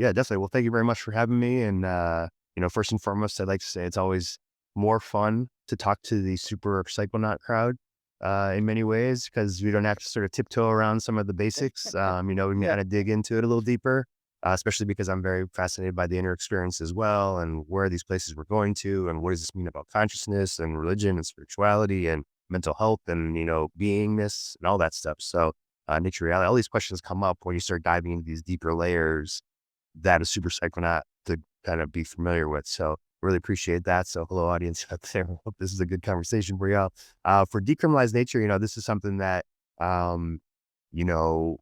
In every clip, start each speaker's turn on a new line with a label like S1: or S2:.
S1: Yeah, definitely. Well, thank you very much for having me. And, first and foremost, I'd like to say it's always more fun to talk to the super psychonaut crowd in many ways, because we don't have to sort of tiptoe around some of the basics. We can
S2: Yeah.
S1: kind of dig into it a little deeper, especially because I'm very fascinated by the inner experience as well, and where these places we're going to, and what does this mean about consciousness and religion and spirituality and mental health and, beingness and all that stuff. So, nature reality, all these questions come up when you start diving into these deeper layers that a super psychonaut to kind of be familiar with. So really appreciate that. So hello, audience out there. Hope this is a good conversation for y'all. For Decriminalize Nature, this is something that, um, you know,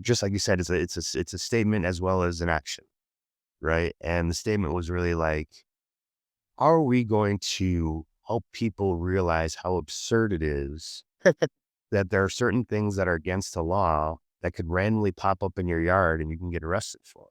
S1: just like you said, it's a statement as well as an action, right? And the statement was really like, are we going to help people realize how absurd it is that there are certain things that are against the law that could randomly pop up in your yard and you can get arrested for it?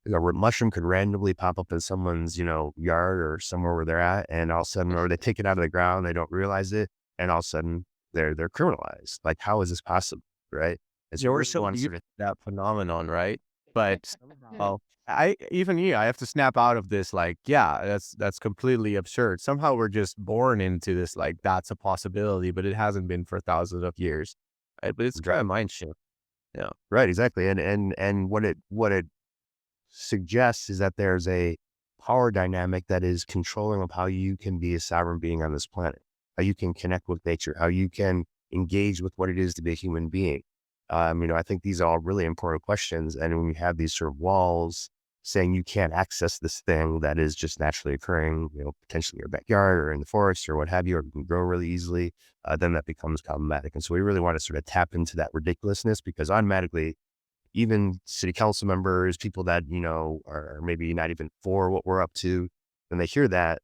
S1: A mushroom could randomly pop up in someone's, yard or somewhere where they're at, and all of a sudden, or they take it out of the ground, they don't realize it, and all of a sudden they're criminalized. Like, how is this possible, right? And so
S2: Yeah,
S1: we
S2: we're
S1: really
S2: so
S1: want to
S2: used
S1: sort of,
S2: to that phenomenon, right? But
S3: Yeah.
S2: well, I have to snap out of this. Like, yeah, that's completely absurd. Somehow we're just born into this. Like, that's a possibility, but it hasn't been for thousands of years. Right? But it's kind of mind shift. Yeah.
S1: right, exactly, and what it suggests is that there's a power dynamic that is controlling of how you can be a sovereign being on this planet, how you can connect with nature, how you can engage with what it is to be a human being. I think these are all really important questions. And when we have these sort of walls saying you can't access this thing that is just naturally occurring, potentially in your backyard or in the forest or what have you, or it can grow really easily, then that becomes problematic. And so we really want to sort of tap into that ridiculousness, because automatically even city council members, people that, are maybe not even for what we're up to, when they hear that,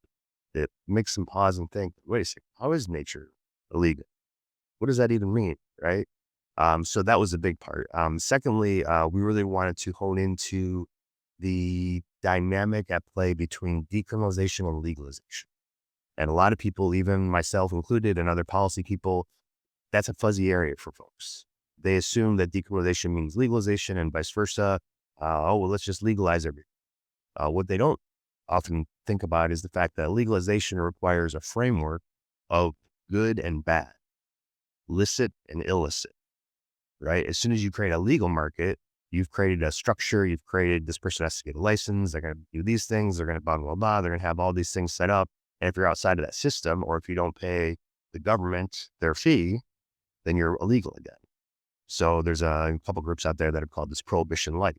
S1: it makes them pause and think, wait a second, how is nature illegal? What does that even mean? Right. So that was a big part. Secondly, we really wanted to hone into the dynamic at play between decriminalization and legalization. And a lot of people, even myself included and other policy people, that's a fuzzy area for folks. They assume that decriminalization means legalization and vice versa. Well, let's just legalize everything. What they don't often think about is the fact that legalization requires a framework of good and bad, licit and illicit, right? As soon as you create a legal market, you've created a structure, you've created this person has to get a license, they're going to do these things, they're going to blah, blah, blah, they're going to have all these things set up. And if you're outside of that system, or if you don't pay the government their fee, then you're illegal again. So there's a couple groups out there that are called this prohibition light.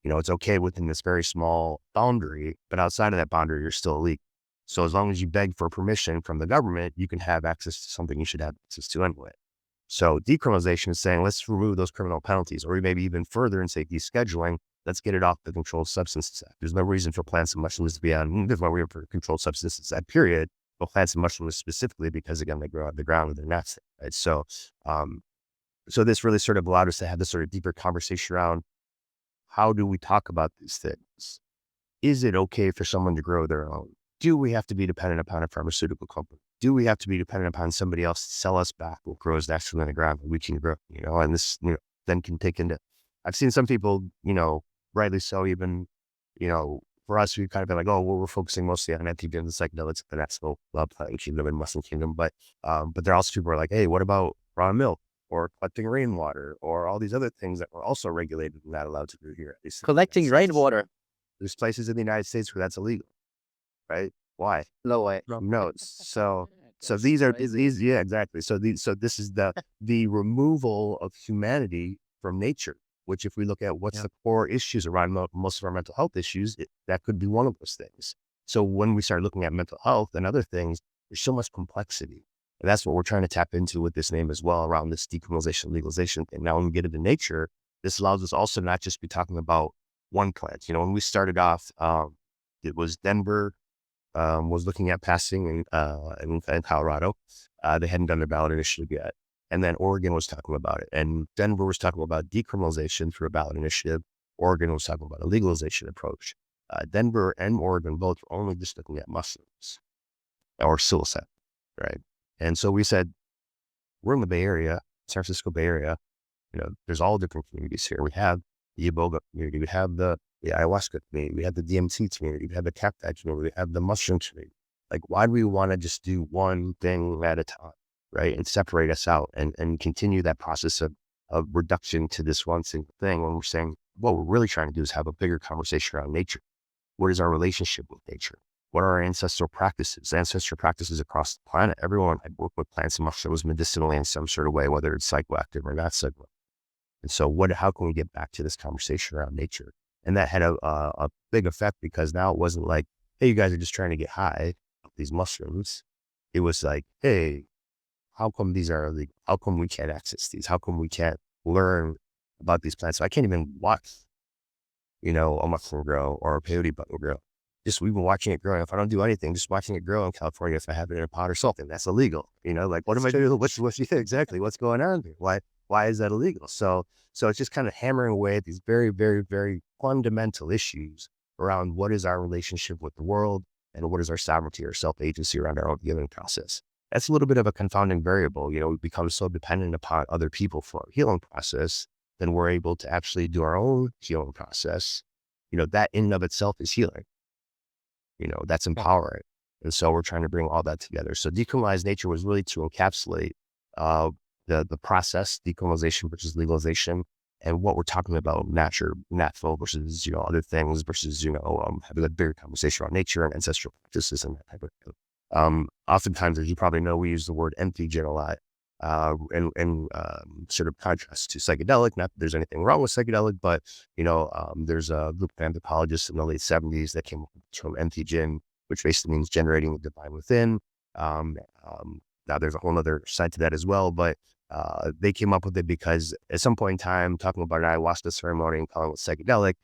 S1: It's okay within this very small boundary, but outside of that boundary, you're still illegal. So as long as you beg for permission from the government, you can have access to something you should have access to anyway. So decriminalization is saying, let's remove those criminal penalties, or maybe even further and say descheduling, let's get it off the Controlled Substances Act. There's no reason for plants and mushrooms to be on, there's no reason for Controlled Substances Act, period, but plants and mushrooms specifically, because again, they grow out of the ground and they're not safe, right? So this really sort of allowed us to have this sort of deeper conversation around, how do we talk about these things? Is it okay for someone to grow their own? Do we have to be dependent upon a pharmaceutical company? Do we have to be dependent upon somebody else to sell us back what grows naturally in the ground that we can grow, and this, then can take into, I've seen some people, rightly so, even, for us, we've kind of been like, oh, well, we're focusing mostly on entheogens and psychedelics, the natural plant kingdom and mushroom kingdom. But there are also people who are like, hey, what about raw milk, or collecting rainwater, or all these other things that were also regulated and not allowed to do here, at least in the United
S2: Collecting
S1: States.
S2: rainwater.
S1: There's places in the United States where that's illegal, right? Why?
S2: No way.
S1: Who knows? So
S3: That's
S1: these are
S3: crazy.
S1: yeah, exactly. So this is the removal of humanity from nature, which if we look at what's
S2: Yeah.
S1: the core issues around most of our mental health issues, that could be one of those things. So when we start looking at mental health and other things, there's so much complexity. And that's what we're trying to tap into with this name as well, around this decriminalization, legalization thing. Now, when we get into nature, this allows us also not just be talking about one plant. When we started off, it was Denver, was looking at passing in Colorado. They hadn't done their ballot initiative yet. And then Oregon was talking about it. And Denver was talking about decriminalization through a ballot initiative. Oregon was talking about a legalization approach. Denver and Oregon both were only just looking at mushrooms or psilocybin, right? And so we said, we're in the Bay Area, San Francisco Bay Area. There's all different communities here. We have the Iboga community. We have the the ayahuasca community, we have the DMT community, we have the cacti community, we have the mushroom community. Like, why do we want to just do one thing at a time, right? And separate us out and continue that process of reduction to this one single thing when we're saying what we're really trying to do is have a bigger conversation around nature. What is our relationship with nature? What are our ancestral practices? Ancestral practices across the planet. Everyone had worked with plants and mushrooms medicinally in some sort of way, whether it's psychoactive or not psychoactive. And so how can we get back to this conversation around nature? And that had a big effect, because now it wasn't like, hey, you guys are just trying to get high with these mushrooms. It was like, hey, how come these are illegal? How come we can't access these? How come we can't learn about these plants? So I can't even watch, a mushroom grow or a peyote button grow. Just, we've been watching it grow. If I don't do anything, just watching it grow in California, if I have it in a pot or something, that's illegal. Like, what am I doing? Yeah, exactly. What's going on here? Why is that illegal? So it's just kind of hammering away at these very, very, very fundamental issues around what is our relationship with the world and what is our sovereignty or self-agency around our own healing process. That's a little bit of a confounding variable. We become so dependent upon other people for our healing process, then we're able to actually do our own healing process. That in and of itself is healing. That's empowering. And so we're trying to bring all that together. So Decriminalize Nature was really to encapsulate the process, decriminalization versus legalization, and what we're talking about, natural versus, other things versus, having a bigger conversation around nature and ancestral practices and that type of thing. Oftentimes, as you probably know, we use the word entheogen a lot, and sort of contrast to psychedelic. Not that there's anything wrong with psychedelic, but, there's a group of anthropologists in the late 70s that came up with the term entheogen, which basically means generating the divine within. Now there's a whole other side to that as well, but they came up with it because at some point in time, talking about an ayahuasca ceremony and calling it psychedelic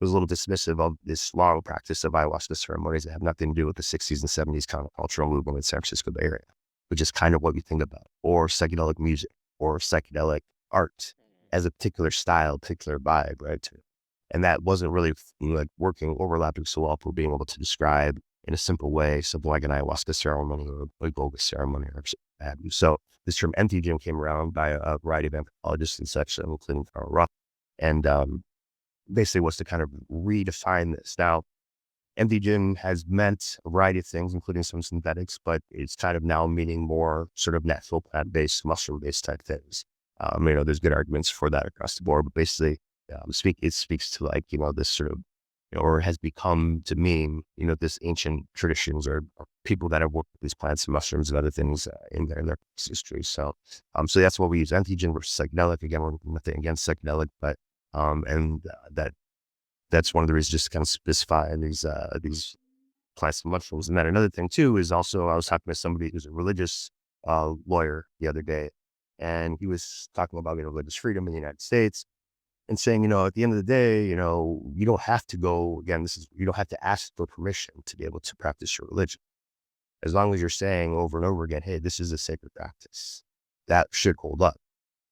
S1: was a little dismissive of this long practice of ayahuasca ceremonies that have nothing to do with the 60s and 70s countercultural movement in San Francisco Bay Area, which is kind of what we think about, or psychedelic music or psychedelic art as a particular style, particular vibe, right? And that wasn't really overlapping so well for being able to describe in a simple way, something like an ayahuasca ceremony or a yoga ceremony or something like that. So this term entheogen came around by a variety of anthropologists and such, including Carl Ruff, and basically was to kind of redefine this. Now, entheogen has meant a variety of things, including some synthetics, but it's kind of now meaning more sort of natural, plant-based, mushroom-based type things. There's good arguments for that across the board, but basically, it speaks to this sort of, or has become to mean, this ancient traditions or people that have worked with these plants and mushrooms and other things in their history. So that's what we use, entheogen versus psychedelic. Again, we're nothing against psychedelic, but that's one of the reasons, just to kind of specify these plants and mushrooms. And then another thing too is also, I was talking to somebody who's a religious lawyer the other day, and he was talking about religious freedom in the United States, and saying, at the end of the day, you don't have to go, again, you don't have to ask for permission to be able to practice your religion. As long as you're saying over and over again, hey, this is a sacred practice, that should hold up.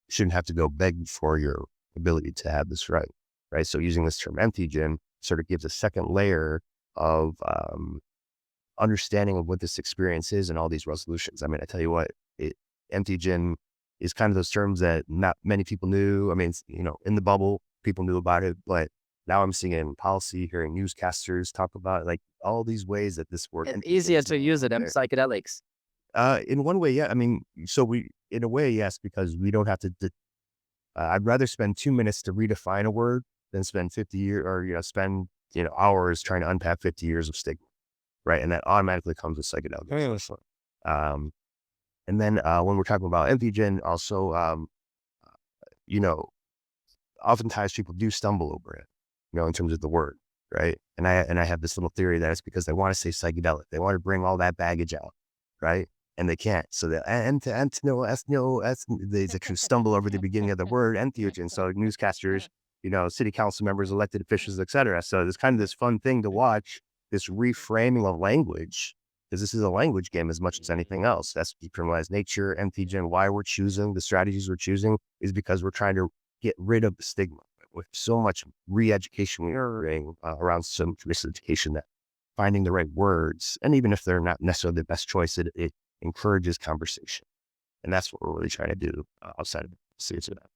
S1: You shouldn't have to go beg for your ability to have this right. Right. So using this term entheogen sort of gives a second layer of understanding of what this experience is and all these resolutions. I mean, I tell you what, entheogen is kind of those terms that not many people knew. I mean, in the bubble, people knew about it, but now I'm seeing it in policy, hearing newscasters talk about it, like all these ways that this word
S3: It's
S1: entheogen
S3: easier
S1: is
S3: to use it in psychedelics.
S1: in one way, yeah. I mean, in a way, yes, because we don't have to. I'd rather spend 2 minutes to redefine a word than spend 50 years or, spend, hours trying to unpack 50 years of stigma. Right. And that automatically comes with psychedelics. And then when we're talking about entheogen, also, oftentimes people do stumble over it, in terms of the word. Right. And I have this little theory that it's because they want to say psychedelic. They want to bring all that baggage out. Right. And they can't. So they can stumble over the beginning of the word entheogen. So newscasters, city council members, elected officials, et cetera. So there's kind of this fun thing to watch, this reframing of language, because this is a language game as much as anything else. That's Decriminalize Nature, entheogen. Why we're choosing the strategies we're choosing is because we're trying to get rid of the stigma. With so much re-education we're doing around some miseducation, that finding the right words, and even if they're not necessarily the best choice, it encourages conversation. And that's what we're really trying to do outside of the series of that.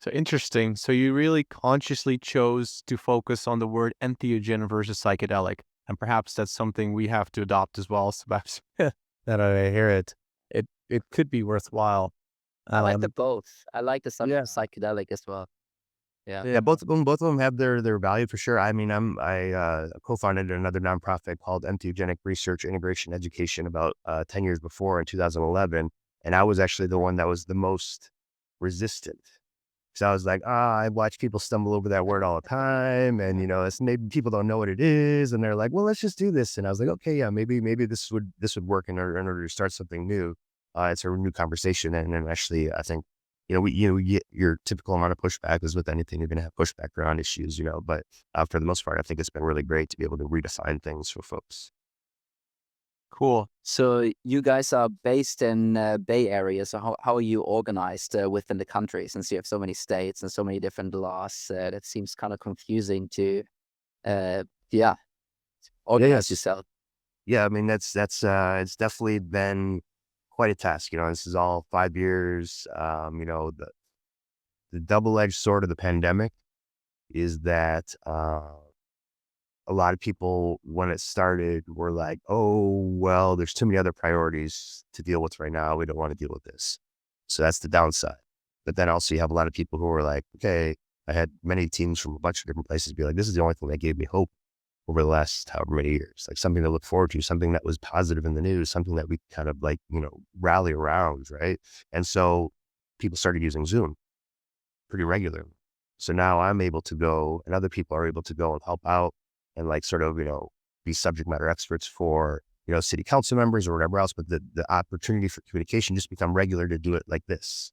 S2: So interesting. So you really consciously chose to focus on the word entheogen versus psychedelic. And perhaps that's something we have to adopt as well. So perhaps that I hear it, it could be worthwhile.
S3: I like the
S2: Um,
S3: both. I like the
S1: Yeah.
S3: psychedelic as well. Yeah.
S1: Yeah,
S2: yeah.
S1: both of them have their value for sure. I mean, I co-founded another nonprofit called Entheogenic Research, Integration, Education about 10 years before in 2011, and I was actually the one that was the most resistant. So I was like, I watch people stumble over that word all the time, and it's maybe people don't know what it is, and they're like, well, let's just do this. And I was like, okay, yeah, maybe this would work in order to start something new. It's a new conversation, and actually, I think we get your typical amount of pushback is with anything. You're going to have pushback around issues, but for the most part, I think it's been really great to be able to redefine things for folks.
S2: Cool.
S3: So you guys are based in Bay Area. So how are you organized within the country, since you have so many states and so many different laws? That seems kind of confusing to, yeah,
S1: Yeah,
S3: organize
S1: yes.
S3: yourself.
S1: Yeah, I mean, that's it's definitely been quite a task. This is all 5 years. The double-edged sword of the pandemic is that a lot of people, when it started, were like, oh, well, there's too many other priorities to deal with right now. We don't want to deal with this. So that's the downside. But then also you have a lot of people who are like, okay, I had many teams from a bunch of different places be like, this is the only thing that gave me hope over the last however many years, like something to look forward to, something that was positive in the news, something that we kind of like, rally around, right? And so people started using Zoom pretty regularly. So now I'm able to go and other people are able to go and help out and like sort of, be subject matter experts for, city council members or whatever else. But the opportunity for communication just become regular to do it like this.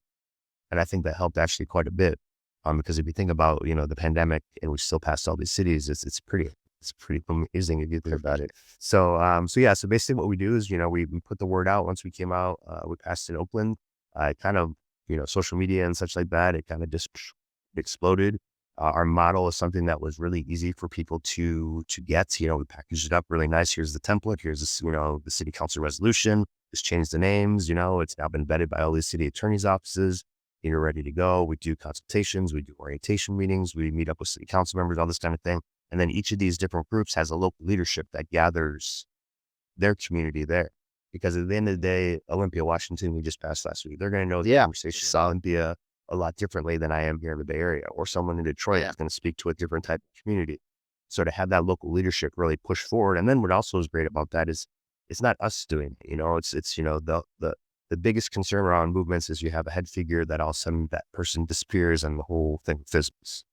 S1: And I think that helped actually quite a bit. Because if you think about, the pandemic and we still passed all these cities, it's pretty amazing if you think about it. So basically what we do is, we put the word out once we came out, we passed in Oakland, kind of, social media and such like that. It kind of just exploded. Our model is something that was really easy for people to get. We packaged it up really nice. Here's the template. Here's this, the city council resolution. Just change the names. It's now been vetted by all these city attorneys' offices. You're ready to go. We do consultations. We do orientation meetings. We meet up with city council members, all this kind of thing. And then each of these different groups has a local leadership that gathers their community there. Because at the end of the day, Olympia, Washington, we just passed last week. They're going to know the conversation in Olympia a lot differently than I am here in the Bay Area, or someone in Detroit is going to speak to a different type of community. So to have that local leadership really push forward. And then what also is great about that is it's not us doing it, it's the biggest concern around movements is you have a head figure that all of a sudden that person disappears and the whole thing fizzles.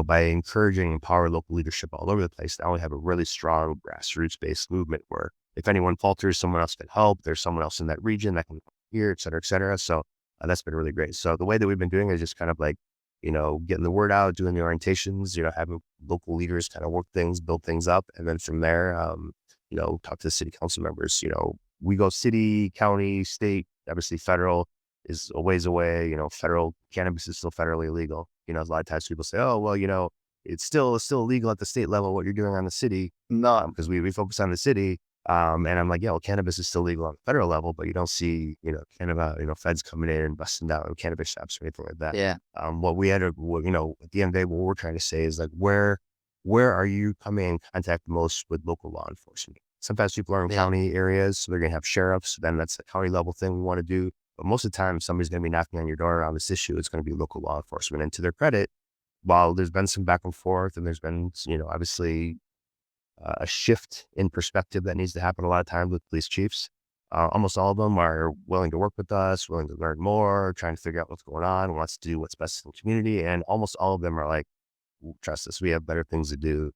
S1: By encouraging and empower local leadership all over the place, now we have a really strong grassroots based movement where if anyone falters, someone else can help. There's someone else in that region that can hear, et cetera, et cetera. So that's been really great. So the way that we've been doing is just kind of like, getting the word out, doing the orientations, having local leaders kind of work things, build things up. And then from there, talk to the city council members. We go city, county, state, obviously federal is a ways away. Federal cannabis is still federally illegal. A lot of times people say, oh, well, it's still illegal at the state level, what you're doing on the city. No, because we focus on the city. And I'm like, yeah, well, cannabis is still legal on the federal level, but you don't see, cannabis, feds coming in and busting down cannabis shops or anything like that.
S3: Yeah.
S1: What we had to, at the end of the day, what we're trying to say is like, where are you coming in contact most with local law enforcement? Sometimes people are in county areas, so they're going to have sheriffs. Then that's a county level thing we want to do. But most of the time, if somebody's going to be knocking on your door around this issue, it's going to be local law enforcement. And to their credit, while there's been some back and forth and there's been, obviously a shift in perspective that needs to happen a lot of times with police chiefs, almost all of them are willing to work with us, willing to learn more, trying to figure out what's going on, wants to do what's best in the community. And almost all of them are like, trust us, we have better things to do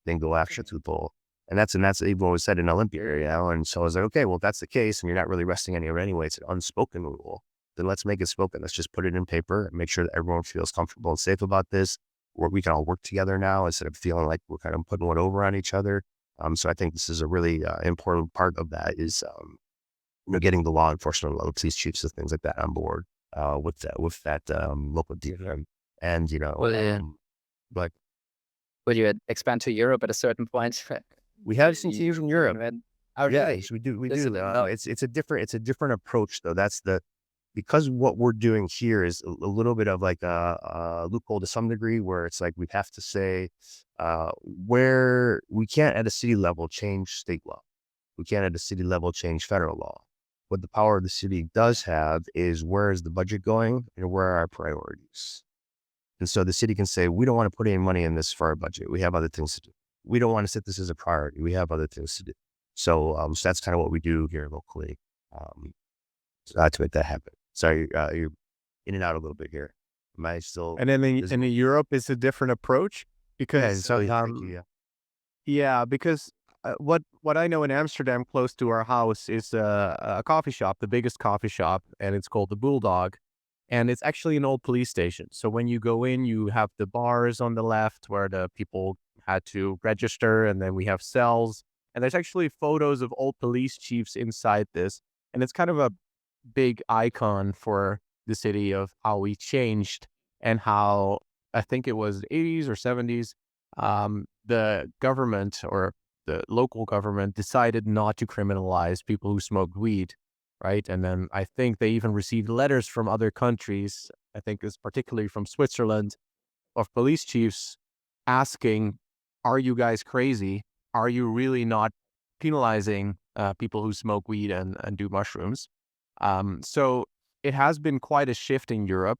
S1: than go after people. And that's even what was said in Olympia, And so I was like, okay, well, if that's the case and you're not really resting any of it anyway, it's an unspoken rule, then let's make it spoken. Let's just put it in paper and make sure that everyone feels comfortable and safe about this, where we can all work together now instead of feeling like we're kind of putting one over on each other. So I think this is a really important part of that is, getting the law enforcement, the police chiefs and things like that on board with that local DFM. And, but
S3: Would you expand to Europe at a certain point?
S1: we have some teams in Europe.
S3: Oh,
S1: Yeah,
S3: really?
S1: we do.
S3: Listen, no.
S1: It's a different approach though. That's because what we're doing here is a little bit of like a loophole to some degree, where it's like we have to say where we can't at a city level change state law. We can't at a city level change federal law. What the power of the city does have is where is the budget going and where are our priorities. And so the city can say, we don't want to put any money in this for our budget. We have other things to do. We don't want to set this as a priority. We have other things to do. So, so that's kind of what we do here locally to make that happen. Sorry, you're in and out a little bit here. Am I still?
S2: And then in Europe, it's a different approach
S1: Yeah,
S2: because
S1: so thank you, yeah.
S2: yeah, because what I know in Amsterdam, close to our house, is a coffee shop, the biggest coffee shop, and it's called the Bulldog, and it's actually an old police station. So when you go in, you have the bars on the left where the people had to register, and then we have cells, and there's actually photos of old police chiefs inside this, and it's kind of a big icon for the city of how we changed and how I think it was the 80s or 70s, the government or the local government decided not to criminalize people who smoked weed, right? And then I think they even received letters from other countries, I think it's particularly from Switzerland, of police chiefs asking, are you guys crazy? Are you really not penalizing people who smoke weed and do mushrooms? So it has been quite a shift in Europe.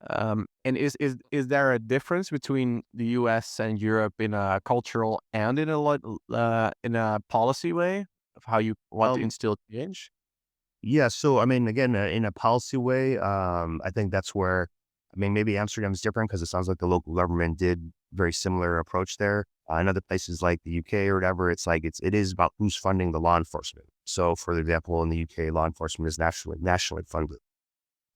S2: And is there a difference between the U.S. and Europe in a cultural and in a policy way of how you want to
S1: Um,
S2: instill change?
S1: Yeah, so I mean, again, in a policy way, I think that's where, I mean, maybe Amsterdam's different because it sounds like the local government did very similar approach there. In other places like the UK or whatever, it's like it is about who's funding the law enforcement. So, for example, in the UK, law enforcement is nationally funded,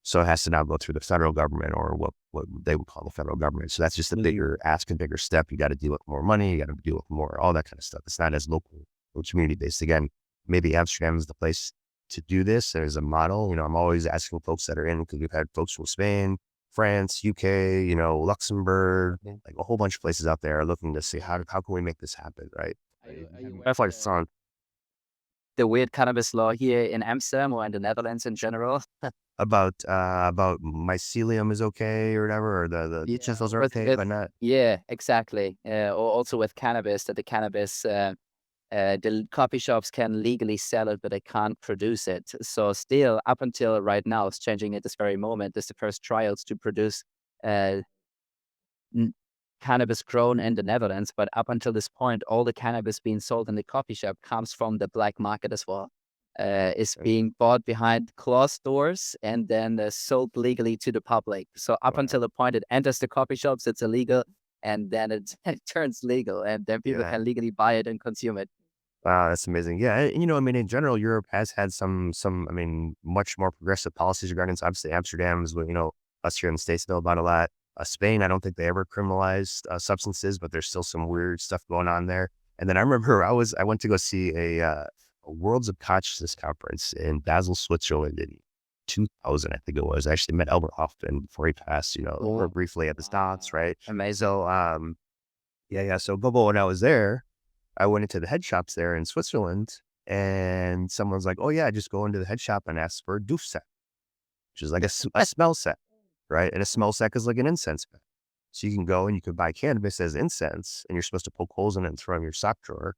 S1: so it has to now go through the federal government or what they would call the federal government. So that's just a bigger ask, a bigger step. You got to deal with more money, you got to deal with more all that kind of stuff. It's not as local or community based. Again, maybe Amsterdam is the place to do this as a model. I'm always asking folks that are in, because we've had folks from Spain, France, UK, Luxembourg, like a whole bunch of places out there are looking to see how can we make this happen, right? That's like fun.
S3: The weird cannabis law here in Amsterdam or in the Netherlands in general?
S1: About mycelium is okay or whatever, or the
S3: Yeah,
S1: those are
S3: with
S1: okay, but not.
S3: yeah, exactly. Or also with cannabis, that the cannabis, the coffee shops can legally sell it, but they can't produce it. So still, up until right now, it's changing at this very moment. There's the first trials to produce uh, n- cannabis grown in the Netherlands, but up until this point, all the cannabis being sold in the coffee shop comes from the black market as well. Is being bought behind closed doors and then sold legally to the public. So up
S1: Wow.
S3: until the point it enters the coffee shops, it's illegal, and then it, it turns legal, and then people
S1: Yeah.
S3: can legally buy it and consume it.
S1: Wow, that's amazing. Yeah, and, I mean, in general, Europe has had I mean, much more progressive policies regarding this. Obviously, Amsterdam is what, us here in the States know about a lot. Spain, I don't think they ever criminalized substances, but there's still some weird stuff going on there. And then I remember I went to go see a Worlds of Consciousness conference in Basel, Switzerland in 2000, I think it was. I actually met Albert Hoffman before he passed,
S3: Oh,
S1: briefly at the Stance, right?
S3: amazing.
S1: So, yeah. So, Bobo, when I was there, I went into the head shops there in Switzerland, and someone's like, "Oh yeah, just go into the head shop and ask for a doof set," which is like a smell set, right? And a smell set is like an incense set. So you can go and you can buy cannabis as incense, and you're supposed to poke holes in it and throw it in your sock drawer,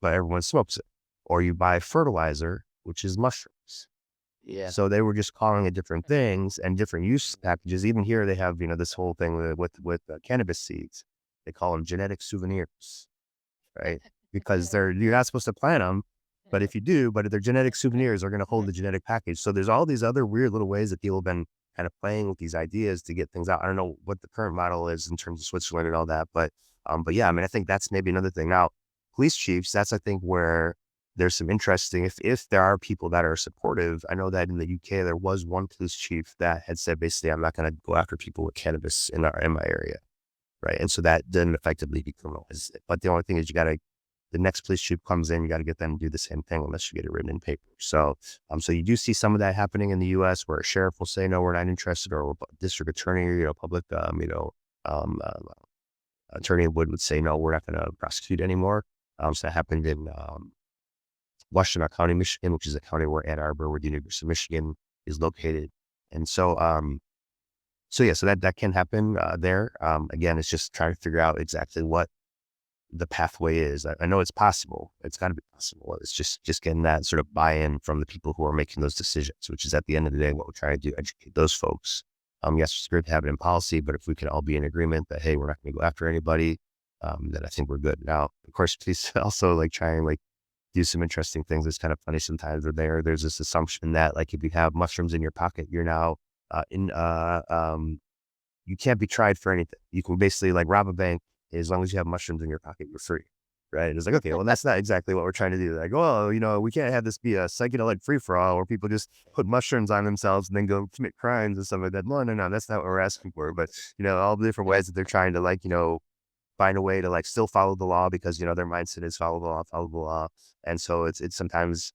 S1: but everyone smokes it. Or you buy fertilizer, which is mushrooms.
S3: Yeah.
S1: So they were just calling it different things and different use packages. Even here, they have this whole thing with cannabis seeds. They call them genetic souvenirs, right? Because you're not supposed to plant them, but if you do, but if they're genetic souvenirs, they're going to hold the genetic package. So there's all these other weird little ways that people have been kind of playing with these ideas to get things out. I don't know what the current model is in terms of Switzerland and all that, but yeah, I mean, I think that's maybe another thing. Now, police chiefs, that's I think where there's some interesting, if there are people that are supportive. I know that in the UK, there was one police chief that had said, basically, I'm not going to go after people with cannabis in my area. Right. And so that didn't effectively decriminalize it. But the only thing is the next police chief comes in, you got to get them to do the same thing unless you get it written in paper. So, so you do see some of that happening in the U.S. where a sheriff will say, no, we're not interested, or a district attorney, public, attorney would say, no, we're not going to prosecute anymore. So that happened in Washtenaw County, Michigan, which is a county where Ann Arbor, where the University of Michigan is located. And so that can happen there. Again, it's just trying to figure out exactly what the pathway is. I know it's possible. It's got to be possible. It's just getting that sort of buy-in from the people who are making those decisions, which is at the end of the day what we're trying to do, educate those folks. Yes, it's great to have it in policy, but if we can all be in agreement that, hey, we're not going to go after anybody, then I think we're good. Now, of course, please also like try and like do some interesting things. It's kind of funny sometimes where there's this assumption that like if you have mushrooms in your pocket, you're now you can't be tried for anything. You can basically like rob a bank as long as you have mushrooms in your pocket, you're free. Right. And it's like, okay, well, that's not exactly what we're trying to do. Like, well, we can't have this be a psychedelic free for all where people just put mushrooms on themselves and then go commit crimes and stuff like that. No, that's not what we're asking for. But, all the different ways that they're trying to like, find a way to like still follow the law because, their mindset is follow the law. And so it's sometimes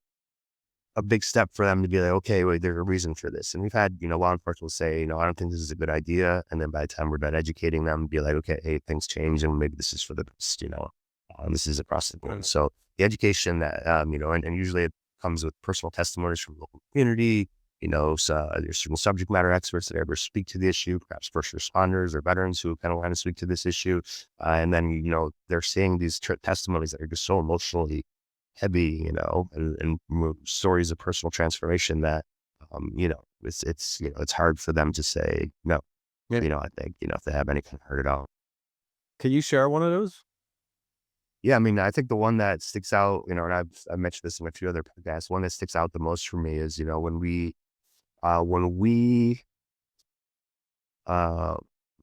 S1: a big step for them to be like, okay, wait, there's a reason for this. And we've had, law enforcement say, I don't think this is a good idea. And then by the time we're done educating them, be like, okay, hey, things change and maybe this is for the best, this is across the board. So the education that, and usually it comes with personal testimonies from the local community, so there's certain subject matter experts that ever speak to the issue, perhaps first responders or veterans who kind of want to speak to this issue. And then, they're seeing these testimonies that are just so emotionally heavy, and stories of personal transformation that, it's hard for them to say no.
S2: Yeah.
S1: I think, if they have any kind of hurt at all.
S2: Can you share one of those?
S1: Yeah, I mean, I think the one that sticks out, and I've mentioned this in a few other podcasts. One that sticks out the most for me is, when we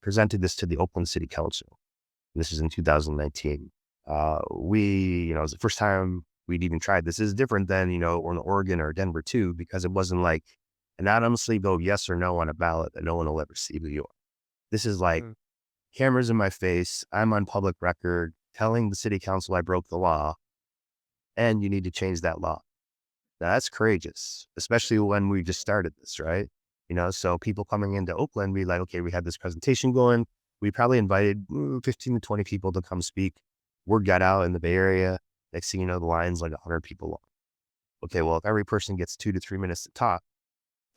S1: presented this to the Oakland City Council. This is in 2019. It was the first time we'd even tried this. This is different than, in Oregon or Denver too, because it wasn't like anonymously vote yes or no on a ballot that no one will ever see who you are. This is like cameras in my face. I'm on public record telling the city council I broke the law and you need to change that law. Now that's courageous, especially when we just started this, right? So people coming into Oakland, be like, okay, we had this presentation going. We probably invited 15 to 20 people to come speak. Word got out in the Bay Area. Next thing you know, the line's like 100 people long. Okay, well, if every person gets 2 to 3 minutes to talk,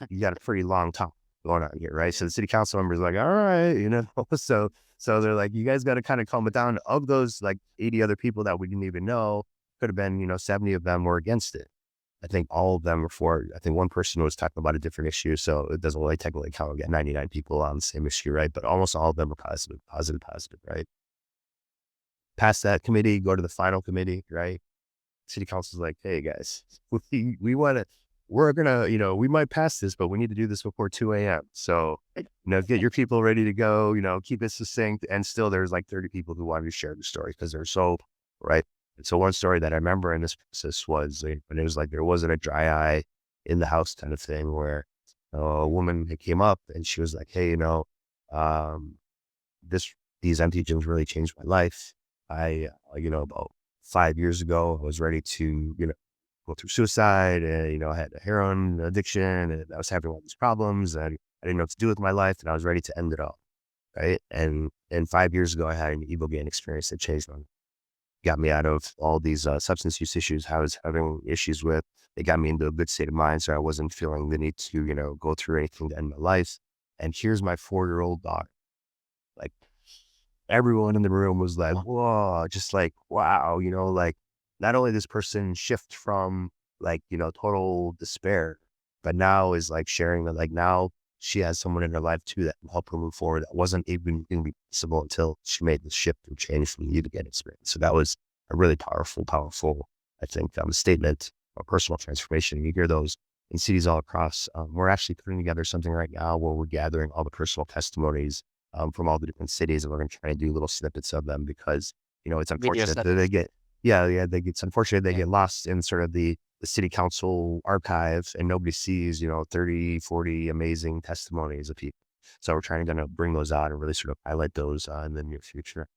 S1: you got a pretty long talk going on here, right? So the city council members are like, all right, so they're like, you guys got to kind of calm it down. Of those like 80 other people that we didn't even know, could have been, 70 of them were against it. I think all of them were for it. I think one person was talking about a different issue, so it doesn't really technically count. We got 99 people on the same issue, right? But almost all of them were positive, right? Pass that committee, go to the final committee, right? City council's like, hey guys, we want to, we're gonna, we might pass this, but we need to do this before 2 a.m. So, get your people ready to go, keep it succinct. And still there's like 30 people who wanted to share the story because they're so, right? And so one story that I remember in this process was when it was like, there wasn't a dry eye in the house kind of thing where a woman came up and she was like, hey, these entheogens really changed my life. About 5 years ago, I was ready to, go through suicide and, I had a heroin addiction and I was having all these problems and I didn't know what to do with my life and I was ready to end it all. Right. And 5 years ago, I had an Ibogaine experience that changed my life. Got me out of all these substance use issues I was having issues with. It got me into a good state of mind. So I wasn't feeling the need to, go through anything to end my life. And here's my 4-year-old daughter. Like everyone in the room was like, whoa, just like, wow, like not only this person shift from like, total despair, but now is like sharing that like now she has someone in her life too that can help her move forward. That wasn't even going to be possible until she made the shift and change from the Ibogaine experience. So that was a really powerful, I think, statement of personal transformation. You hear those in cities all across. We're actually putting together something right now where we're gathering all the personal testimonies from all the different cities, and we're going to try to do little snippets of them because, it's unfortunate that they get, it's unfortunate they get lost in sort of the city council archive and nobody sees, 30, 40 amazing testimonies of people. So we're trying to bring those out and really sort of highlight those in the near future.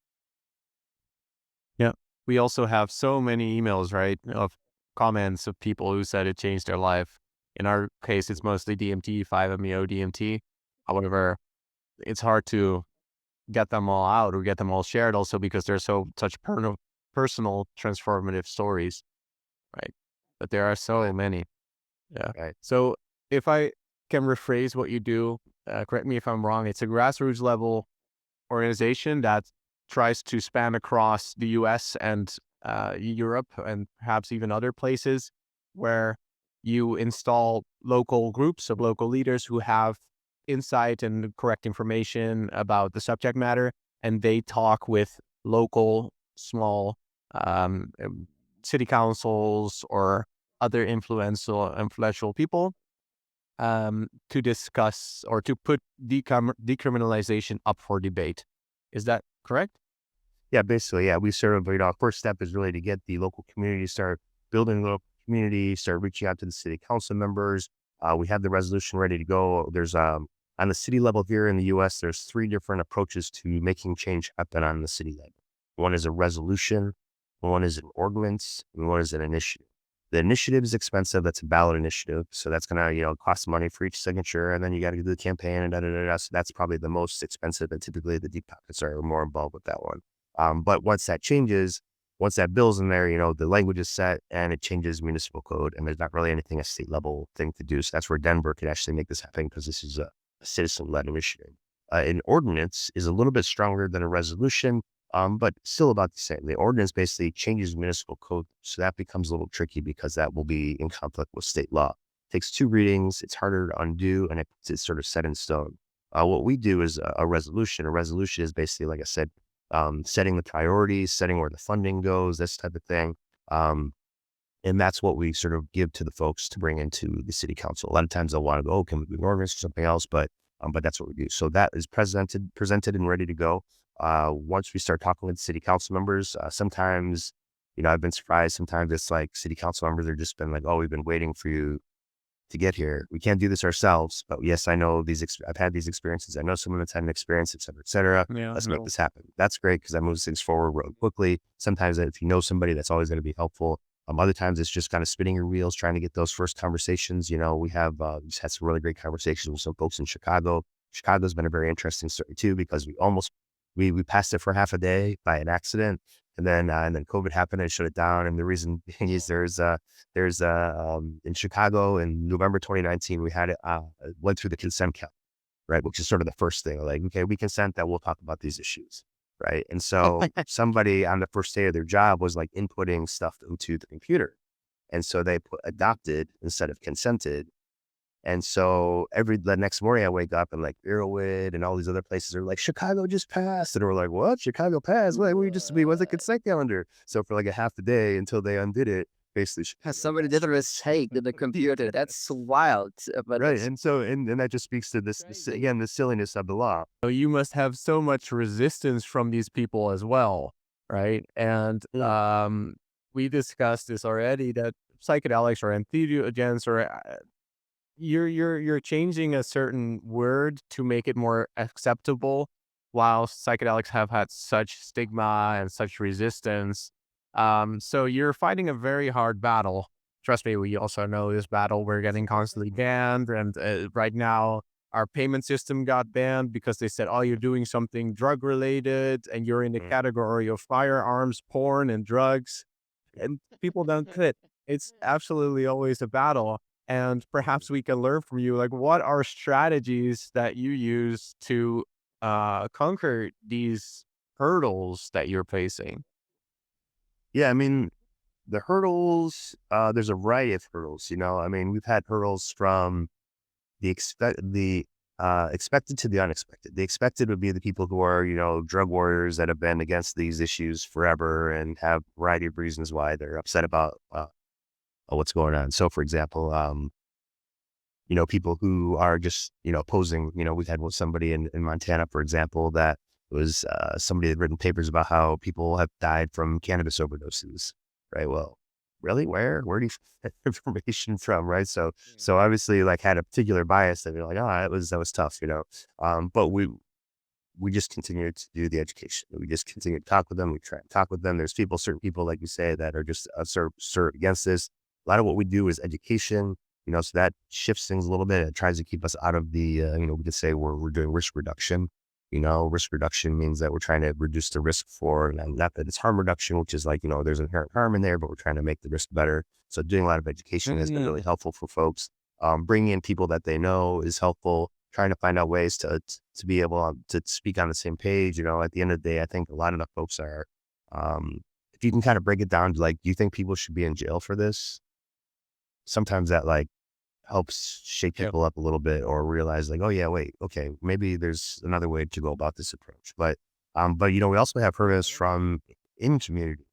S2: Yeah. We also have so many emails, right, of comments of people who said it changed their life. In our case, it's mostly DMT, 5-MeO DMT. However, it's hard to get them all out or get them all shared also because they're such personal transformative stories, right? But there are so many. Yeah.
S1: Right.
S2: So if I can rephrase what you do, correct me if I'm wrong, it's a grassroots level organization that tries to span across the US and Europe and perhaps even other places, where you install local groups of local leaders who have insight and correct information about the subject matter, and they talk with local small city councils or other influential people to discuss or to put decriminalization up for debate. Is that correct?
S1: Yeah, basically, yeah. We sort of, our first step is really to get the local community, start building the local community, start reaching out to the city council members. We have the resolution ready to go. There's on the city level here in the U.S., there's 3 different approaches to making change happen on the city level. One is a resolution, one is an ordinance, and one is an initiative. The initiative is expensive. That's a ballot initiative. So that's going to, cost money for each signature. And then you got to do the campaign and da-da-da-da. So that's probably the most expensive. And typically the deep pockets are more involved with that one. But once that changes, once that bill's in there, the language is set and it changes municipal code. And there's not really anything a state level thing to do. So that's where Denver could actually make this happen, because this is a citizen-led initiative. An ordinance is a little bit stronger than a resolution. But still about the same. The ordinance basically changes municipal code. So that becomes a little tricky because that will be in conflict with state law. It takes 2 readings. It's harder to undo, and it's sort of set in stone. What we do is a resolution. A resolution is basically, like I said, setting the priorities, setting where the funding goes, this type of thing. And that's what we sort of give to the folks to bring into the city council. A lot of times they'll want to go, oh, can we do an ordinance or something else? But that's what we do. So that is presented and ready to go. Once we start talking with city council members, sometimes, I've been surprised. Sometimes it's like city council members are just been like, oh, we've been waiting for you to get here. We can't do this ourselves, but yes, I know I've had these experiences. I know someone that's had an experience, et cetera, et cetera.
S2: Yeah,
S1: Let's make this happen. That's great, because that moves things forward really quickly. Sometimes if you know somebody, that's always going to be helpful. Other times it's just kind of spinning your wheels, trying to get those first conversations. We have just had some really great conversations with some folks in Chicago. Chicago's been a very interesting story too, because we passed it for half a day by an accident, and then COVID happened and shut it down. And the reason being is there's in Chicago in November 2019, we had it went through the consent count, right? Which is sort of the first thing, like, okay, we consent that we'll talk about these issues, right? And so somebody on the first day of their job was like inputting stuff into the computer, and so they put adopted instead of consented. And so the next morning I wake up and like Irwin and all these other places are like, Chicago just passed. And we're like, what? Chicago passed? What? We was a consent calendar. So for like a half a day until they undid it, basically.
S3: Somebody did a mistake in the computer. That's wild. But
S1: Right. And so, and that just speaks to this, again, the silliness of the law.
S2: So you must have so much resistance from these people as well, right? And we discussed this already, that psychedelics or entheogens or you're changing a certain word to make it more acceptable, while psychedelics have had such stigma and such resistance. So you're fighting a very hard battle. Trust me, we also know this battle. We're getting constantly banned, and right now our payment system got banned because they said, oh, you're doing something drug related and you're in the category of firearms, porn, and drugs, and people don't quit. It's absolutely always a battle. And perhaps we can learn from you, like, what are strategies that you use to conquer these hurdles that you're facing?
S1: Yeah, I mean, the hurdles, there's a variety of hurdles, we've had hurdles from the expected to the unexpected. The expected would be the people who are, drug warriors that have been against these issues forever and have a variety of reasons why they're upset about what's going on. So for example, people who are just, opposing, we've had somebody in Montana, for example, that was somebody that had written papers about how people have died from cannabis overdoses, right? Well, really? Where do you get information from, right? So obviously like had a particular bias that they're like, oh, that was tough, but we just continue to do the education. We just continue to talk with them. We try and talk with them. There's certain people, like you say, that are just sort of against this. A lot of what we do is education, so that shifts things a little bit. It tries to keep us out of the, we could say we're doing risk reduction. Risk reduction means that we're trying to reduce the risk for, not that it's harm reduction, which is like, there's inherent harm in there, but we're trying to make the risk better. So doing a lot of education has been really helpful for folks. bringing in people that they know is helpful. Trying to find out ways to be able to speak on the same page. At the end of the day, I think a lot of the folks are, if you can kind of break it down to like, do you think people should be in jail for this? Sometimes that like helps shake
S2: Yeah.
S1: people up a little bit or realize like, oh yeah, wait, okay, maybe there's another way to go about this approach. But we also have heard this from in community.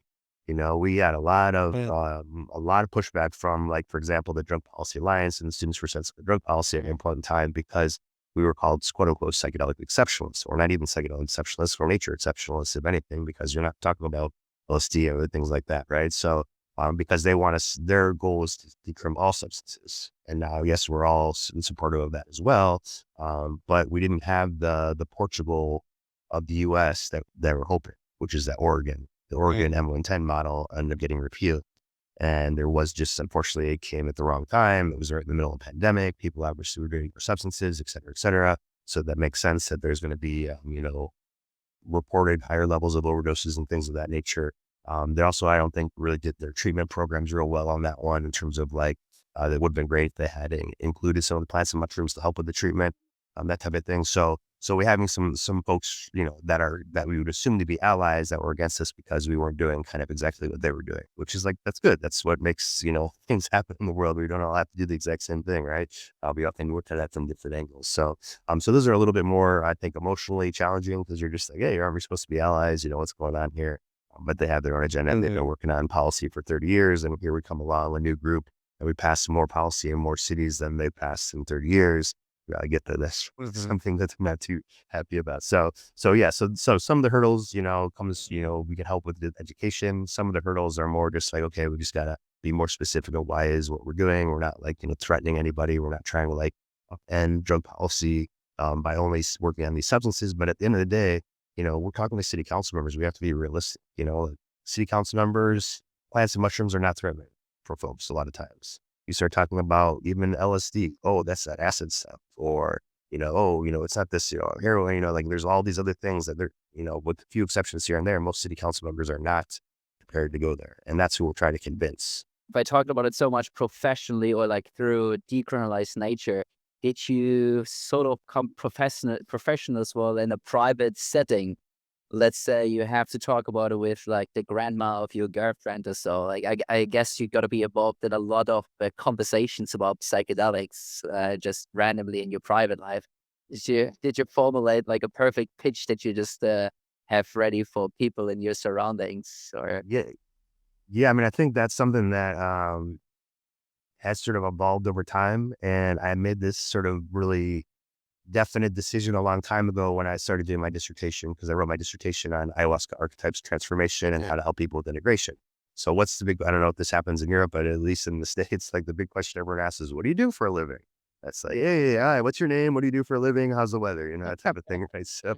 S1: We had
S2: Yeah.
S1: a lot of pushback from, like, for example, the Drug Policy Alliance and the Students for Sensible Drug Policy at one point in time, because we were called quote unquote psychedelic exceptionalists, or not even psychedelic exceptionalists, or nature exceptionalists, if anything, because you're not talking about LSD or other things like that, right? So, because they want us, their goal is to decrim all substances, and now, yes, we're all supportive of that as well, but we didn't have the Portugal of the U.S. that we're hoping, which is that Oregon. The Oregon M110 model ended up getting repealed. And there was just, unfortunately, it came at the wrong time. It was right in the middle of a pandemic. People obviously were doing for substances, et cetera, et cetera. So that makes sense that there's going to be, reported higher levels of overdoses and things of that nature. They also, I don't think, really did their treatment programs real well on that one in terms of like, that would have been great if they had included some of the plants and mushrooms to help with the treatment, that type of thing. So we're having some folks, that we would assume to be allies that were against us because we weren't doing kind of exactly what they were doing, which is like, that's good. That's what makes, things happen in the world. We don't all have to do the exact same thing, right? We often look at that from different angles. So those are a little bit more, I think, emotionally challenging, because you're just like, hey, aren't we supposed to be allies? What's going on here? But they have their own agenda. They've been working on policy for 30 years. And here we come along, a new group, and we pass more policy in more cities than they passed in 30 years. I get that that's something that I'm not too happy about. So some of the hurdles, comes, we can help with the education. Some of the hurdles are more just like, okay, we just gotta be more specific on why is what we're doing. We're not like, threatening anybody. We're not trying to like upend drug policy by only working on these substances. But at the end of the day, we're talking to city council members. We have to be realistic. City council members, plants and mushrooms are not threatening for folks a lot of times. You start talking about even LSD. Oh, that's that acid stuff. Or, it's not this, heroin, like there's all these other things that they're, with a few exceptions here and there, most city council members are not prepared to go there. And that's who we're trying to convince.
S3: If I talked about it so much professionally or like through Decriminalize Nature, did you sort of come professional as well in a private setting? Let's say you have to talk about it with like the grandma of your girlfriend or so. Like I guess you got to be involved in a lot of conversations about psychedelics, just randomly in your private life. Did you formulate like a perfect pitch that you just have ready for people in your surroundings? Or
S1: Yeah. Yeah. I mean, I think that's something that has sort of evolved over time. And I made this sort of really definite decision a long time ago when I started doing my dissertation, because I wrote my dissertation on ayahuasca archetypes transformation and how to help people with integration. So what's the big, I don't know if this happens in Europe, but at least in the States, like the big question everyone asks is, what do you do for a living? That's like, hey, hi, what's your name? What do you do for a living? How's the weather? That type of thing, right? I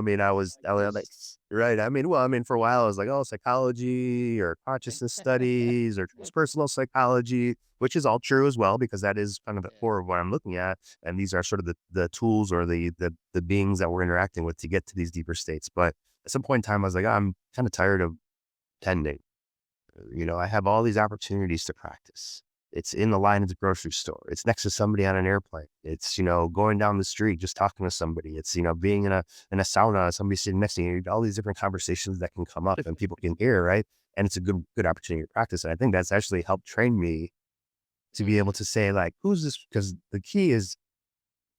S1: mean,
S3: psychedelics?
S1: right. I mean, for a while I was like, oh, psychology or consciousness studies or transpersonal psychology, which is all true as well, because that is kind of the core of what I'm looking at. And these are sort of the tools or the beings that we're interacting with to get to these deeper states. But at some point in time, I was like, I'm kind of tired of tending. I have all these opportunities to practice. It's in the line at the grocery store. It's next to somebody on an airplane. It's, going down the street, just talking to somebody. It's, being in a sauna, somebody sitting next to you, all these different conversations that can come up and people can hear, right? And it's a good opportunity to practice. And I think that's actually helped train me to be able to say, like, who's this? Because the key is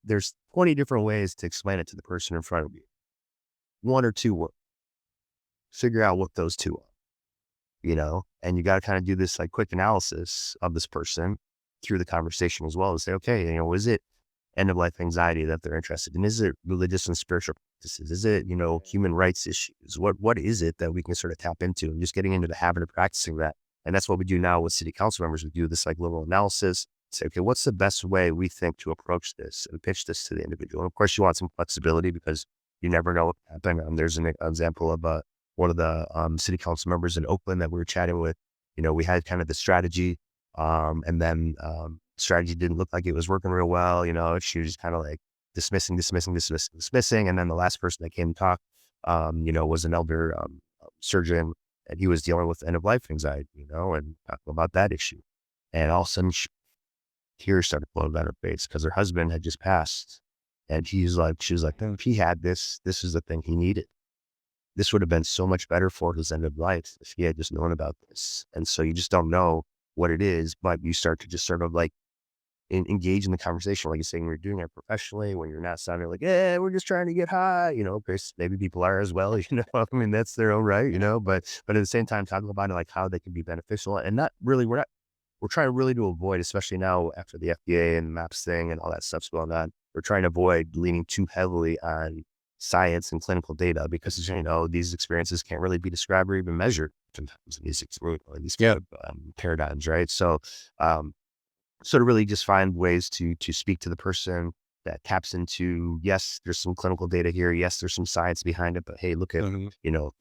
S1: there's 20 different ways to explain it to the person in front of you. One or two work. Figure out what those two are. And you got to kind of do this like quick analysis of this person through the conversation as well, and say, okay, is it end of life anxiety that they're interested in? Is it religious and spiritual practices? Is it, human rights issues? What is it that we can sort of tap into, and just getting into the habit of practicing that? And that's what we do now with city council members. We do this like little analysis, say, okay, what's the best way we think to approach this and pitch this to the individual? And of course, you want some flexibility, because you never know what can happen. There's an example of one of the city council members in Oakland that we were chatting with. We had kind of the strategy, and then strategy didn't look like it was working real well. She was just kind of like dismissing. And then the last person that came to talk, was an elder surgeon, and he was dealing with end of life anxiety, and talking about that issue. And all of a sudden, tears started flowing down her face because her husband had just passed. And she was like, if he had this is the thing he needed. This would have been so much better for his end of life if he had just known about this. And so you just don't know what it is, but you start to just sort of like engage in the conversation, like you're saying, you're doing it professionally when you're not sounding like, we're just trying to get high, because maybe people are as well, I mean, that's their own right, but at the same time, talking about it, like how they can be beneficial and not really, we're trying really to avoid, especially now after the FDA and MAPS thing and all that stuff's going on, we're trying to avoid leaning too heavily on science and clinical data because, these experiences can't really be described or even measured sometimes in these paradigms, right? So, to really just find ways to speak to the person that taps into, yes, there's some clinical data here. Yes, there's some science behind it, but hey, look at,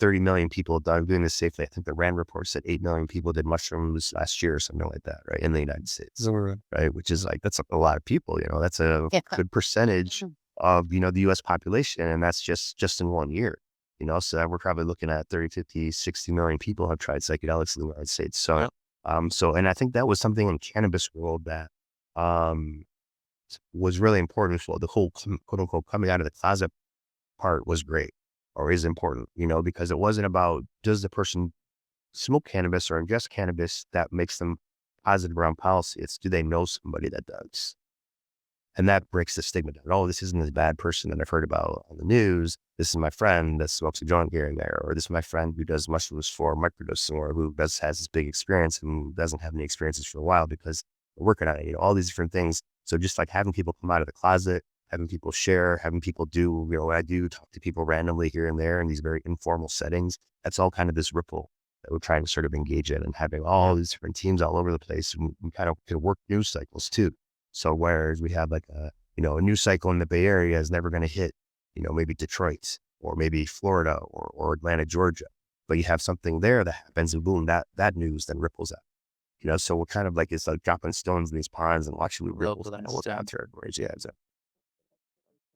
S1: 30 million people doing this safely. I think the RAND report said 8 million people did mushrooms last year or something like that, right? In the United States, right? Which is like, that's a lot of people, that's a good percentage of, the US population. And that's just in 1 year, so we're probably looking at 30, 50, 60 million people have tried psychedelics in the United States. So, and I think that was something in cannabis world that, was really important. So the whole quote unquote coming out of the closet part was great or is important, because it wasn't about does the person smoke cannabis or ingest cannabis that makes them positive around policy. It's do they know somebody that does? And that breaks the stigma down. Oh, this isn't this bad person that I've heard about on the news. This is my friend that smokes a joint here and there, or this is my friend who does mushrooms for microdosing, or who has this big experience and doesn't have any experiences for a while because we're working on it. All these different things. So just like having people come out of the closet, having people share, having people do, what I do, talk to people randomly here and there in these very informal settings. That's all kind of this ripple that we're trying to sort of engage in, and having all these different teams all over the place. And we kind of can work news cycles too. So whereas we have like a news cycle in the Bay Area is never going to hit, maybe Detroit or maybe Florida or Atlanta, Georgia, but you have something there that happens and boom, that news then ripples out, so we're kind of like, it's like dropping stones in these ponds and watching the ripples out territories. Yeah. So.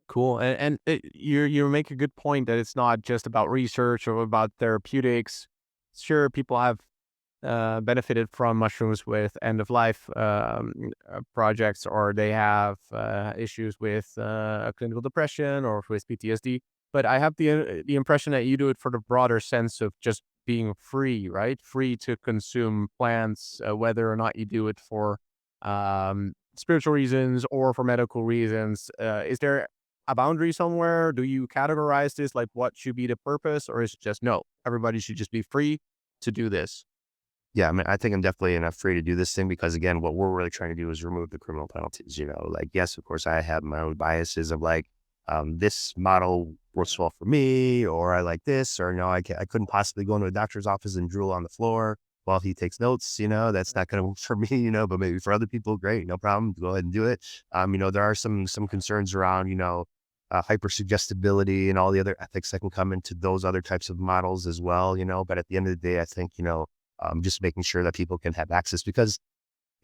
S2: Cool. And you make a good point that it's not just about research or about therapeutics. Sure, people have benefited from mushrooms with end of life projects, or they have issues with clinical depression or with PTSD. But I have the impression that you do it for the broader sense of just being free, right? Free to consume plants, whether or not you do it for spiritual reasons or for medical reasons. Is there a boundary somewhere? Do you categorize this like what should be the purpose, or is it just no, everybody should just be free to do this?
S1: Yeah, I mean, I think I'm definitely enough free to do this thing because, again, what we're really trying to do is remove the criminal penalties. Like, yes, of course, I have my own biases of like, this model works well for me, or I like this, or no, I couldn't possibly go into a doctor's office and drool on the floor while he takes notes. That's not going to work for me. But maybe for other people, great, no problem, go ahead and do it. There are some concerns around, hypersuggestibility and all the other ethics that can come into those other types of models as well. But at the end of the day, I think, just making sure that people can have access, because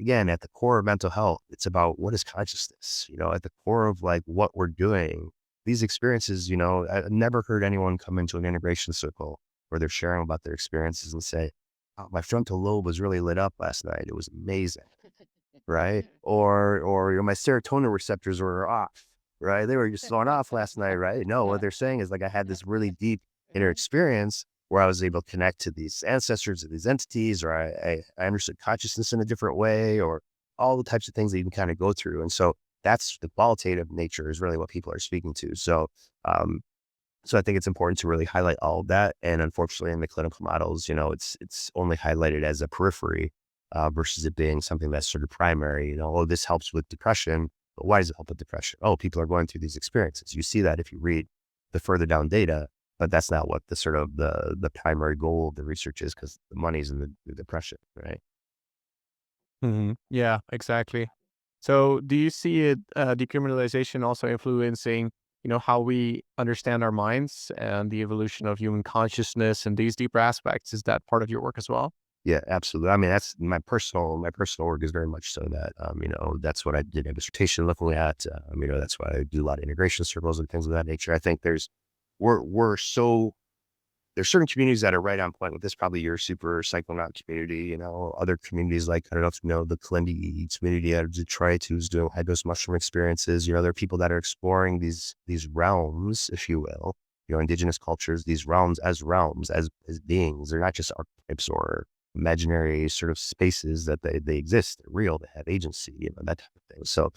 S1: again, at the core of mental health, it's about what is consciousness, at the core of like what we're doing, these experiences, I've never heard anyone come into an integration circle where they're sharing about their experiences and say, oh, my frontal lobe was really lit up last night. It was amazing. Right. Or my serotonin receptors were off, right? They were just thrown off last night. Right. No, what they're saying is like, I had this really deep inner experience where I was able to connect to these ancestors or these entities, or I understood consciousness in a different way, or all the types of things that you can kind of go through. And so that's the qualitative nature is really what people are speaking to. So, so I think it's important to really highlight all of that. And unfortunately in the clinical models, it's only highlighted as a periphery versus it being something that's sort of primary, oh, this helps with depression, but why does it help with depression? Oh, people are going through these experiences. You see that if you read the further down data. But that's not what the sort of the primary goal of the research is, because the money's in the depression, right?
S2: Yeah, exactly. So do you see it, decriminalization also influencing, how we understand our minds and the evolution of human consciousness and these deeper aspects? Is that part of your work as well?
S1: Yeah, absolutely. I mean, that's my personal work is very much so that, that's what I did a dissertation looking at. That's why I do a lot of integration circles and things of that nature. I think we're so there's certain communities that are right on point with this. Probably your super psychonaut community, you know, other communities like, I don't know if you know the Kalindi community out of Detroit who's doing high dose mushroom experiences. You know, there are people that are exploring these realms, if you will, you know, indigenous cultures, these realms, as beings. They're not just archetypes or imaginary sort of spaces that they exist. They're real. They have agency, you know, that type of thing. So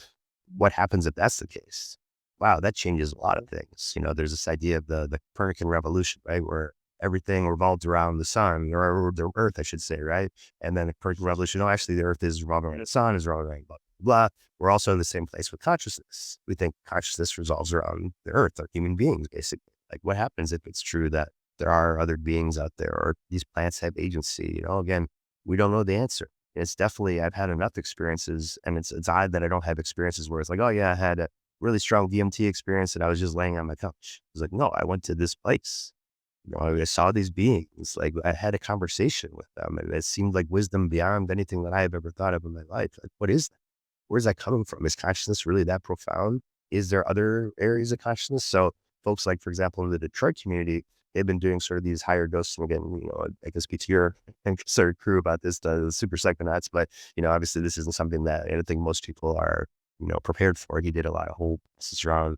S1: what happens if that's the case? Wow, that changes a lot of things. You know, there's this idea of the Copernican revolution, right? Where everything revolves around the sun, or the earth, I should say, right? And then the Copernican revolution, no, actually the earth is revolving around the sun, is revolving around blah, blah, blah. We're also in the same place with consciousness. We think consciousness revolves around the earth, or human beings, basically. Like, what happens if it's true that there are other beings out there, or these plants have agency? You know, again, we don't know the answer. It's definitely, I've had enough experiences, and it's odd that I don't have experiences where it's like, oh yeah, I had a really strong DMT experience and I was just laying on my couch. It's like, no, I went to this place. You know, I saw these beings. Like, I had a conversation with them, and it seemed like wisdom beyond anything that I have ever thought of in my life. Like, what is that? Where's that coming from? Is consciousness really that profound? Is there other areas of consciousness? So folks like, for example, in the Detroit community, they've been doing sort of these higher dosing. Again, you know, I can speak to your sort of crew about this, the super psychonauts, but, you know, obviously this isn't something that I think most people are, you know, prepared for. He did a lot of whole pieces around,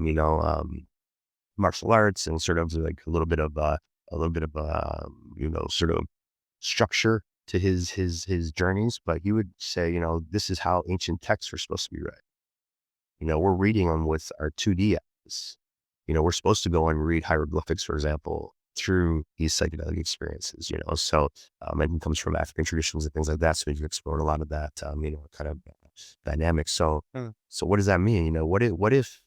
S1: you know, martial arts, and sort of like a little bit of, you know, sort of structure to his journeys. But he would say, you know, this is how ancient texts are supposed to be read. You know, we're reading them with our 2D eyes. You know, we're supposed to go and read hieroglyphics, for example, through these psychedelic experiences, you know. So, and it comes from African traditions and things like that. So we've explored a lot of that, you know, kind of dynamics. So, so what does that mean? You know, what if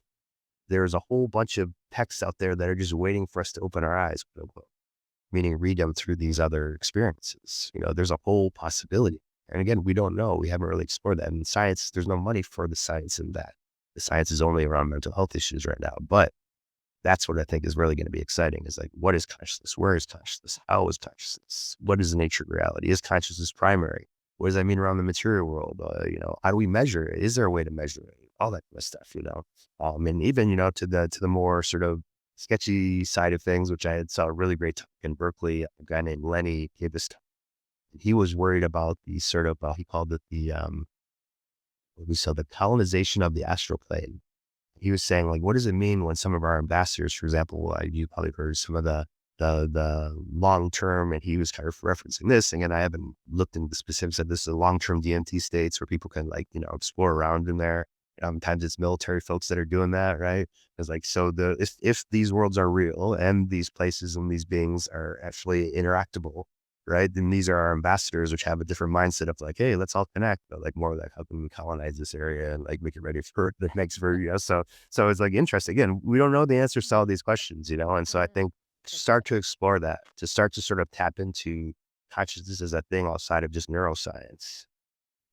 S1: there's a whole bunch of texts out there that are just waiting for us to open our eyes, quote unquote, meaning read them through these other experiences? You know, there's a whole possibility. And again, we don't know. We haven't really explored that. And science, there's no money for the science in that. The science is only around mental health issues right now. But that's what I think is really going to be exciting, is like, what is consciousness? Where is consciousness? How is consciousness? What is the nature of reality? Is consciousness primary? What does that mean around the material world? You know, how do we measure it? Is there a way to measure it? All that kind of stuff, you know. And even, you know, to the more sort of sketchy side of things, which I had saw a really great talk in Berkeley. A guy named Lenny gave this talk. He was worried about the sort of, he called it the, what we saw, the colonization of the astral plane. He was saying, like, what does it mean when some of our ambassadors, for example, you probably heard some of the long term, and he was kind of referencing this. Again, I haven't looked into the specifics of this, the long term DMT states where people can, like, you know, explore around in there. Sometimes it's military folks that are doing that, right? It's like, so if these worlds are real and these places and these beings are actually interactable, right? Then these are our ambassadors, which have a different mindset of like, hey, let's all connect, but like more like, how can we colonize this area and like make it ready for the next version? You know? So it's like interesting. Again, we don't know the answers to all these questions, you know? And so I think start to explore that, to start to sort of tap into consciousness as a thing outside of just neuroscience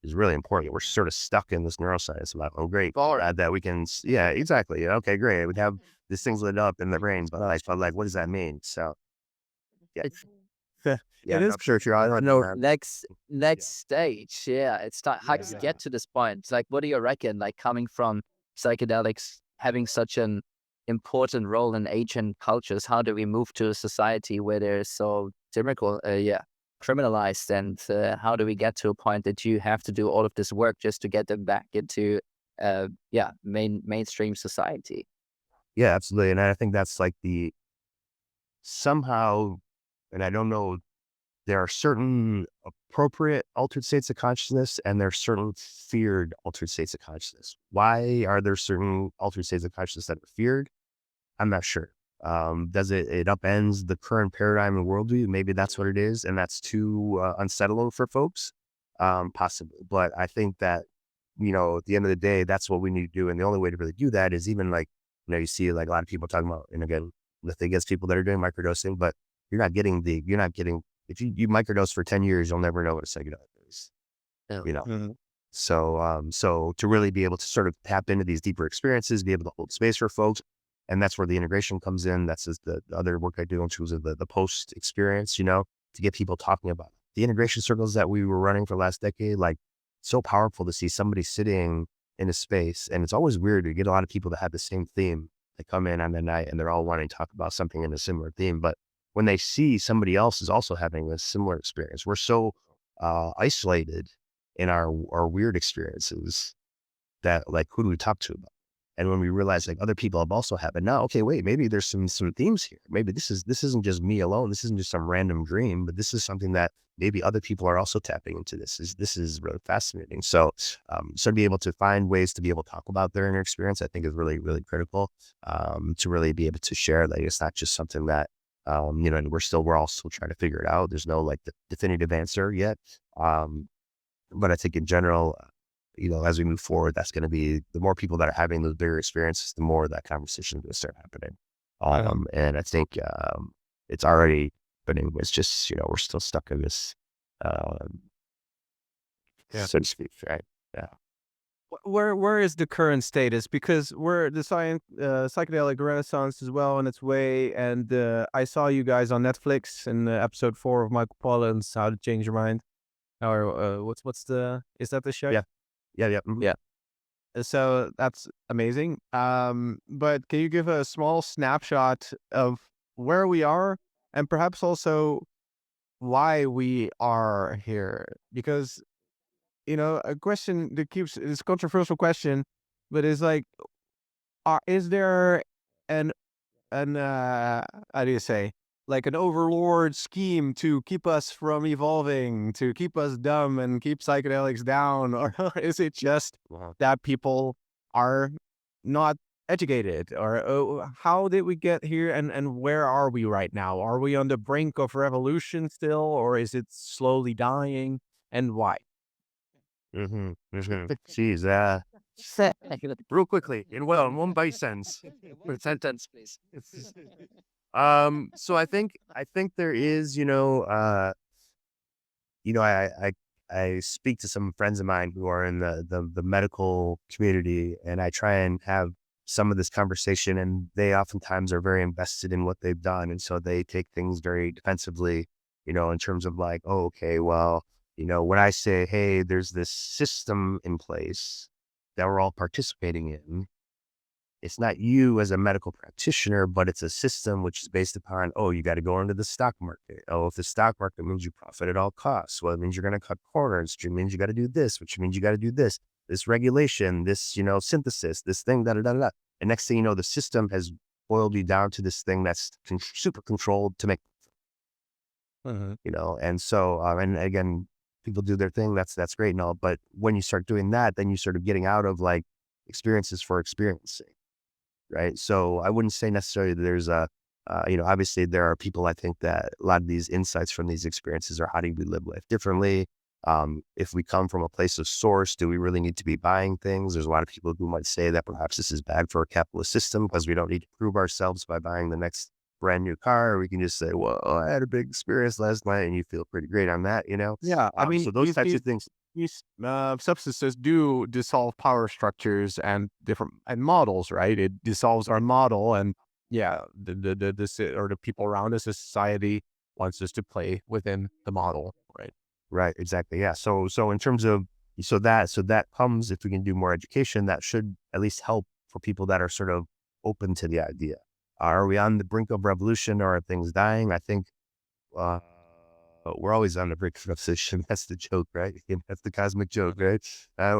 S1: is really important. We're sort of stuck in this neuroscience about, oh, great, glad that we can, yeah, exactly. Okay, great. We have these things lit up in the brains, but like, what does that mean? So, yeah.
S2: It is
S1: sure if you're on
S3: Next stage, yeah. It's time. How do you get to this point? It's like, what do you reckon? Like, coming from psychedelics having such an important role in ancient cultures, how do we move to a society where they're so criminalized, and how do we get to a point that you have to do all of this work just to get them back into mainstream society?
S1: Yeah, absolutely. And I think that's like somehow, and I don't know, there are certain appropriate altered states of consciousness and there are certain feared altered states of consciousness. Why are there certain altered states of consciousness that are feared? I'm not sure. Does it upends the current paradigm and worldview? Maybe that's what it is, and that's too unsettling for folks. Possibly, but I think that, you know, at the end of the day, that's what we need to do, and the only way to really do that is even like, you know, you see like a lot of people talking about, and again, nothing against people that are doing microdosing, but you're not getting if you microdose for 10 years, you'll never know what a psychedelic is. You know. So to really be able to sort of tap into these deeper experiences, be able to hold space for folks. And that's where the integration comes in. That's just the other work I do in terms of the post experience, you know, to get people talking about it. The integration circles that we were running for the last decade, like, so powerful to see somebody sitting in a space. And it's always weird to get a lot of people that have the same theme. They come in on the night and they're all wanting to talk about something in a similar theme. But when they see somebody else is also having a similar experience. We're so isolated in our weird experiences that, like, who do we talk to about? And when we realize like other people have also had it, now, okay, wait, maybe there's some themes here. Maybe this isn't just me alone. This isn't just some random dream, but this is something that maybe other people are also tapping into. This is really fascinating. So to be able to find ways to be able to talk about their inner experience, I think is really, really critical, to really be able to share that it's not just something that, and we're all still trying to figure it out. There's no like definitive answer yet. But I think in general, as we move forward, that's going to be the more people that are having those bigger experiences, the more that conversation is going to start happening. And I think it's already happening. It's just, we're still stuck in this, so to speak, right? Yeah.
S2: Where is the current status? Because we're the psychedelic renaissance is well on its way, and I saw you guys on Netflix in episode 4 of Michael Pollan's How to Change Your Mind. Or is that the show?
S1: Yeah. Yeah. Mhm.
S2: Yeah. So that's amazing. But can you give a small snapshot of where we are and perhaps also why we are here? Because, a question that it's a controversial question, but it's like, is there an how do you say, like an overlord scheme to keep us from evolving, to keep us dumb and keep psychedelics down? Or is it just
S1: Wow.
S2: that people are not educated? Or how did we get here, and where are we right now? Are we on the brink of revolution still, or is it slowly dying, and why?
S1: Mm-hmm. Geez, real quickly, in one by sense.
S3: Sentence, please.
S1: So I think there is, I speak to some friends of mine who are in the medical community, and I try and have some of this conversation, and they oftentimes are very invested in what they've done. And so they take things very defensively, in terms of like, oh, okay, well, when I say, hey, there's this system in place that we're all participating in, it's not you as a medical practitioner, but it's a system which is based upon, oh, you got to go into the stock market. Oh, if the stock market means you profit at all costs, well, it means you're going to cut corners, which means you got to do this, which means you got to do this regulation, this, synthesis, this thing, da, da, da, da. And next thing you know, the system has boiled you down to this thing that's super controlled to make, and so, and again, people do their thing. That's great and all. But when you start doing that, then you sort of getting out of like experiences for experiencing. Right. So I wouldn't say necessarily that there's obviously there are people, I think, that a lot of these insights from these experiences are how do we live life differently? If we come from a place of source, do we really need to be buying things? There's a lot of people who might say that perhaps this is bad for a capitalist system because we don't need to prove ourselves by buying the next brand new car. We can just say, well, I had a big experience last night, and you feel pretty great on that,
S2: Yeah, I mean,
S1: So those types of things.
S2: these substances do dissolve power structures and different and models, right? It dissolves our model, and yeah, the people around us, the society wants us to play within the model, right?
S1: Right, exactly. Yeah. So in terms of that comes, if we can do more education, that should at least help for people that are sort of open to the idea. Are we on the brink of revolution, or are things dying? I think uh, we're always on the brink of revolution. That's the joke, right? That's the cosmic joke, right?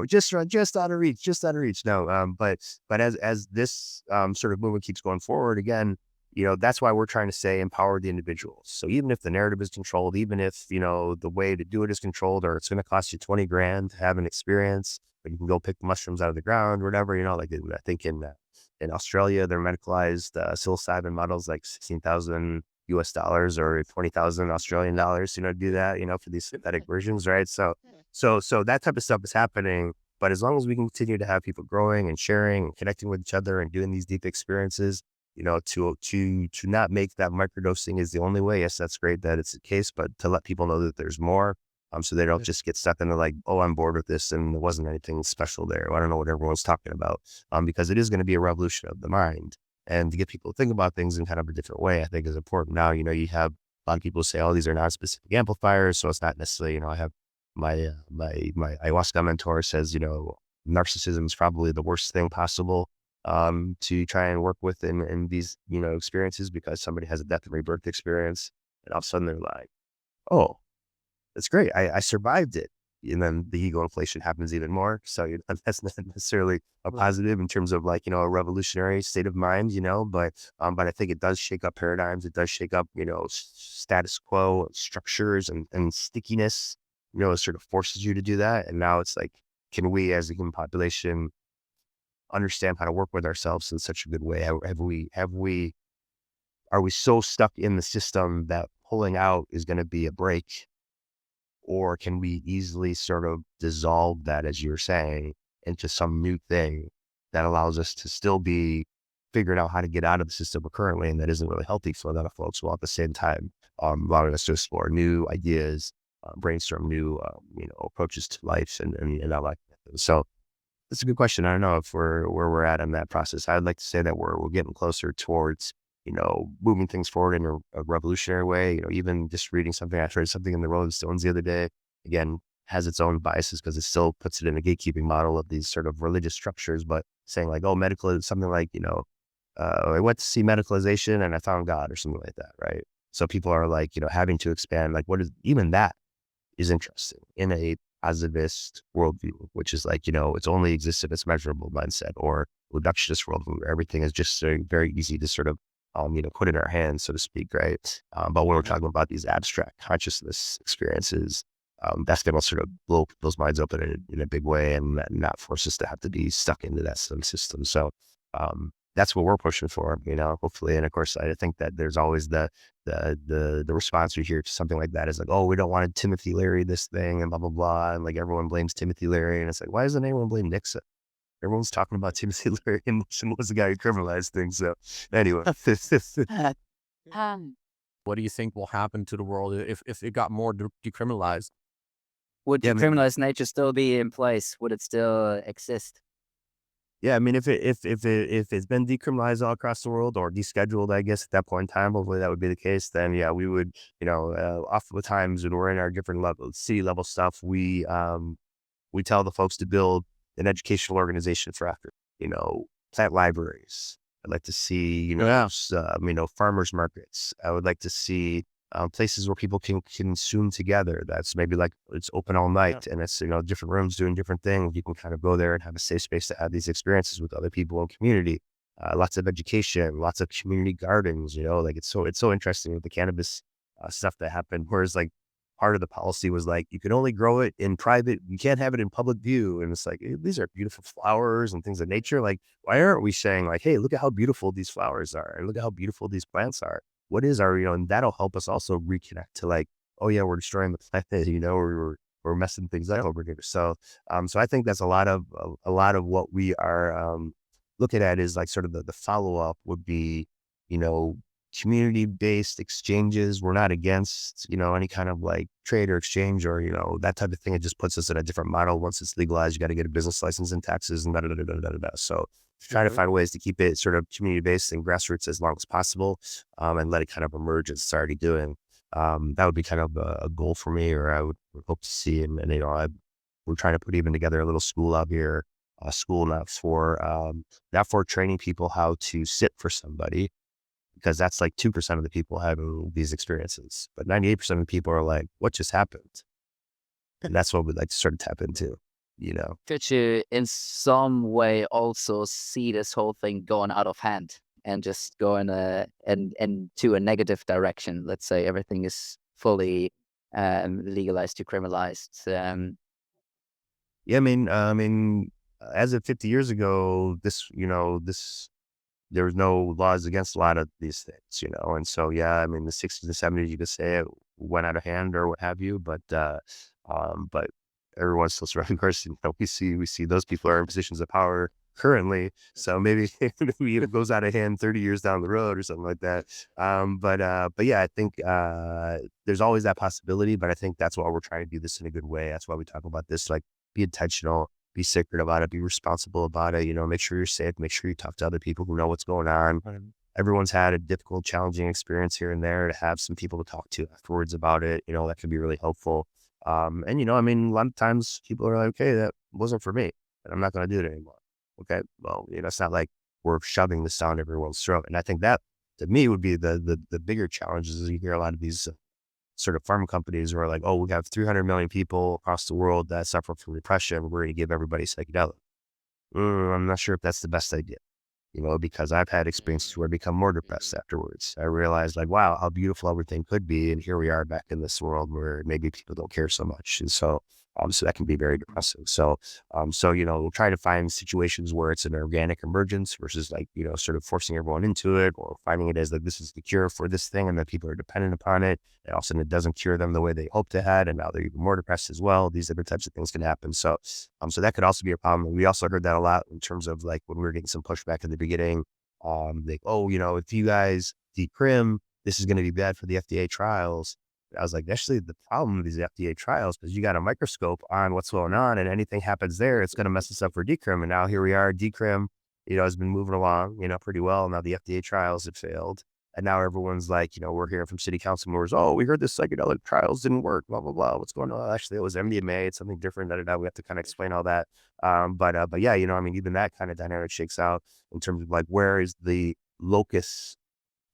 S1: Just out of reach, just out of reach. No, but as this sort of movement keeps going forward, again, that's why we're trying to say empower the individuals. So even if the narrative is controlled, even if, the way to do it is controlled, or it's going to cost you 20 grand to have an experience, but you can go pick mushrooms out of the ground, or whatever, like I think in Australia, they're medicalized psilocybin models like 16,000 US dollars or 20,000 Australian dollars, to do that, for these synthetic versions. Right. So that type of stuff is happening. But as long as we continue to have people growing and sharing and connecting with each other and doing these deep experiences, to not make that microdosing is the only way. Yes, that's great that it's the case, but to let people know that there's more, so they don't just get stuck into like, oh, I'm bored with this and there wasn't anything special there. I don't know what everyone's talking about, because it is going to be a revolution of the mind, and to get people to think about things in kind of a different way, I think is important. Now, you have a lot of people say, oh, these are non-specific amplifiers, so it's not necessarily, I have my ayahuasca mentor says, narcissism is probably the worst thing possible to try and work with in these, experiences, because somebody has a death and rebirth experience, and all of a sudden they're like, oh, that's great. I survived it. And then the ego inflation happens even more. So that's not necessarily a positive in terms of like, a revolutionary state of mind, but I think it does shake up paradigms. It does shake up, status quo structures and stickiness, it sort of forces you to do that. And now it's like, can we as a human population understand how to work with ourselves in such a good way? Are we so stuck in the system that pulling out is going to be a break? Or can we easily sort of dissolve that, as you're saying, into some new thing that allows us to still be figuring out how to get out of the system we're currently in that isn't really healthy for a lot of folks, while at the same time allowing us to explore new ideas, brainstorm new, approaches to life and all that. So that's a good question. I don't know if where we're at in that process. I'd like to say that we're getting closer towards, moving things forward in a revolutionary way. Even just reading something, I read something in the Rolling Stones the other day, again, has its own biases because it still puts it in a gatekeeping model of these sort of religious structures, but saying like, oh, medical is something like, I went to see medicalization and I found God or something like that, right? So people are like, having to expand, like what is, even that is interesting in a positivist worldview, which is like, it's only exists if it's measurable mindset, or reductionist worldview, where everything is just very easy to sort of, put in our hands, so to speak, right? But when we're talking about these abstract consciousness experiences, that's going to sort of blow those minds open in a big way and not force us to have to be stuck into that system. So that's what we're pushing for, hopefully. And of course, I think that there's always the response we hear to something like that is like, oh, we don't want to Timothy Leary this thing and blah, blah, blah. And like everyone blames Timothy Leary. And it's like, why doesn't anyone blame Nixon? Everyone's talking about Timothy Leary, and Nixon was the guy who criminalized things. So anyway.
S2: What do you think will happen to the world if it got more decriminalized?
S3: Would
S1: Yeah, I mean,
S3: decriminalize nature still be in place? Would it still exist?
S1: yeah, I mean, if it's been decriminalized all across the world or descheduled, I guess at that point in time, hopefully that would be the case. Then yeah, we would, often the times when we're in our different level, city level stuff, we tell the folks to build an educational organization for after, plant libraries. I'd like to see, farmers markets. I would like to see places where people can consume together. That's maybe like it's open all night and it's, different rooms doing different things. You can kind of go there and have a safe space to have these experiences with other people in community. Lots of education, lots of community gardens, like it's so interesting with the cannabis stuff that happened. Whereas like part of the policy was like, you can only grow it in private. You can't have it in public view. And it's like, these are beautiful flowers and things of nature. Like, why aren't we saying like, hey, look at how beautiful these flowers are and look at how beautiful these plants are? What is our, and that'll help us also reconnect to like, oh yeah, we're destroying the planet, we're messing things up over here. So, so I think that's a lot of what we are looking at is like sort of the follow up would be, community-based exchanges. We're not against, any kind of like trade or exchange or, that type of thing. It just puts us in a different model. Once it's legalized, you got to get a business license and taxes and da. So try to find ways to keep it sort of community-based and grassroots as long as possible, and let it kind of emerge as it's already doing. That would be kind of a goal for me, or I would hope to see. And we're trying to put even together a little school out here, a school not for training people how to sit for somebody, because that's like 2% of the people having these experiences, but 98% of the people are like, what just happened? And that's what we'd like to sort of tap into,
S3: Could you in some way also see this whole thing going out of hand and just going and to a negative direction? Let's say everything is fully legalized, decriminalized.
S1: Yeah, I mean, as of 50 years ago, there was no laws against a lot of these things, and so, yeah, I mean, the 60s and 70s, you could say it went out of hand or what have you, but everyone's still surrounding, of course, we see those people are in positions of power currently, so maybe it goes out of hand 30 years down the road or something like that. But yeah, I think there's always that possibility, but I think that's why we're trying to do this in a good way. That's why we talk about this, like, be intentional, be sacred about it, be responsible about it, make sure you're safe, make sure you talk to other people who know what's going on. Everyone's had a difficult, challenging experience here and there. To have some people to talk to afterwards about it, that can be really helpful. And I mean, a lot of times people are like, okay, that wasn't for me and I'm not going to do it anymore. Okay. Well, it's not like we're shoving this down everyone's throat. And I think that, to me, would be the bigger challenges. Is you hear a lot of these sort of pharma companies who are like, oh, we have 300 million people across the world that suffer from depression. We're going to give everybody psychedelic. I'm not sure if that's the best idea, because I've had experiences where I become more depressed afterwards. I realized like, wow, how beautiful everything could be. And here we are back in this world where maybe people don't care so much. And so that can be very depressive. So we'll try to find situations where it's an organic emergence versus like, sort of forcing everyone into it, or finding it as like, this is the cure for this thing, and that people are dependent upon it. And all of a sudden it doesn't cure them the way they hoped it had. And now they're even more depressed as well. These other types of things can happen. So that could also be a problem. And we also heard that a lot in terms of like when we were getting some pushback in the beginning, like, oh, if you guys decrim, this is going to be bad for the FDA trials. I was like, actually, the problem with these FDA trials is you got a microscope on what's going on, and anything happens there, it's going to mess us up for decrim. And now here we are, decrim, has been moving along, pretty well. Now the FDA trials have failed. And now everyone's like, we're hearing from city council members, oh, we heard the psychedelic trials didn't work, blah, blah, blah. What's going on? Actually, it was MDMA. It's something different. We have to kind of explain all that. But yeah, even that kind of dynamic shakes out in terms of like, where is the locus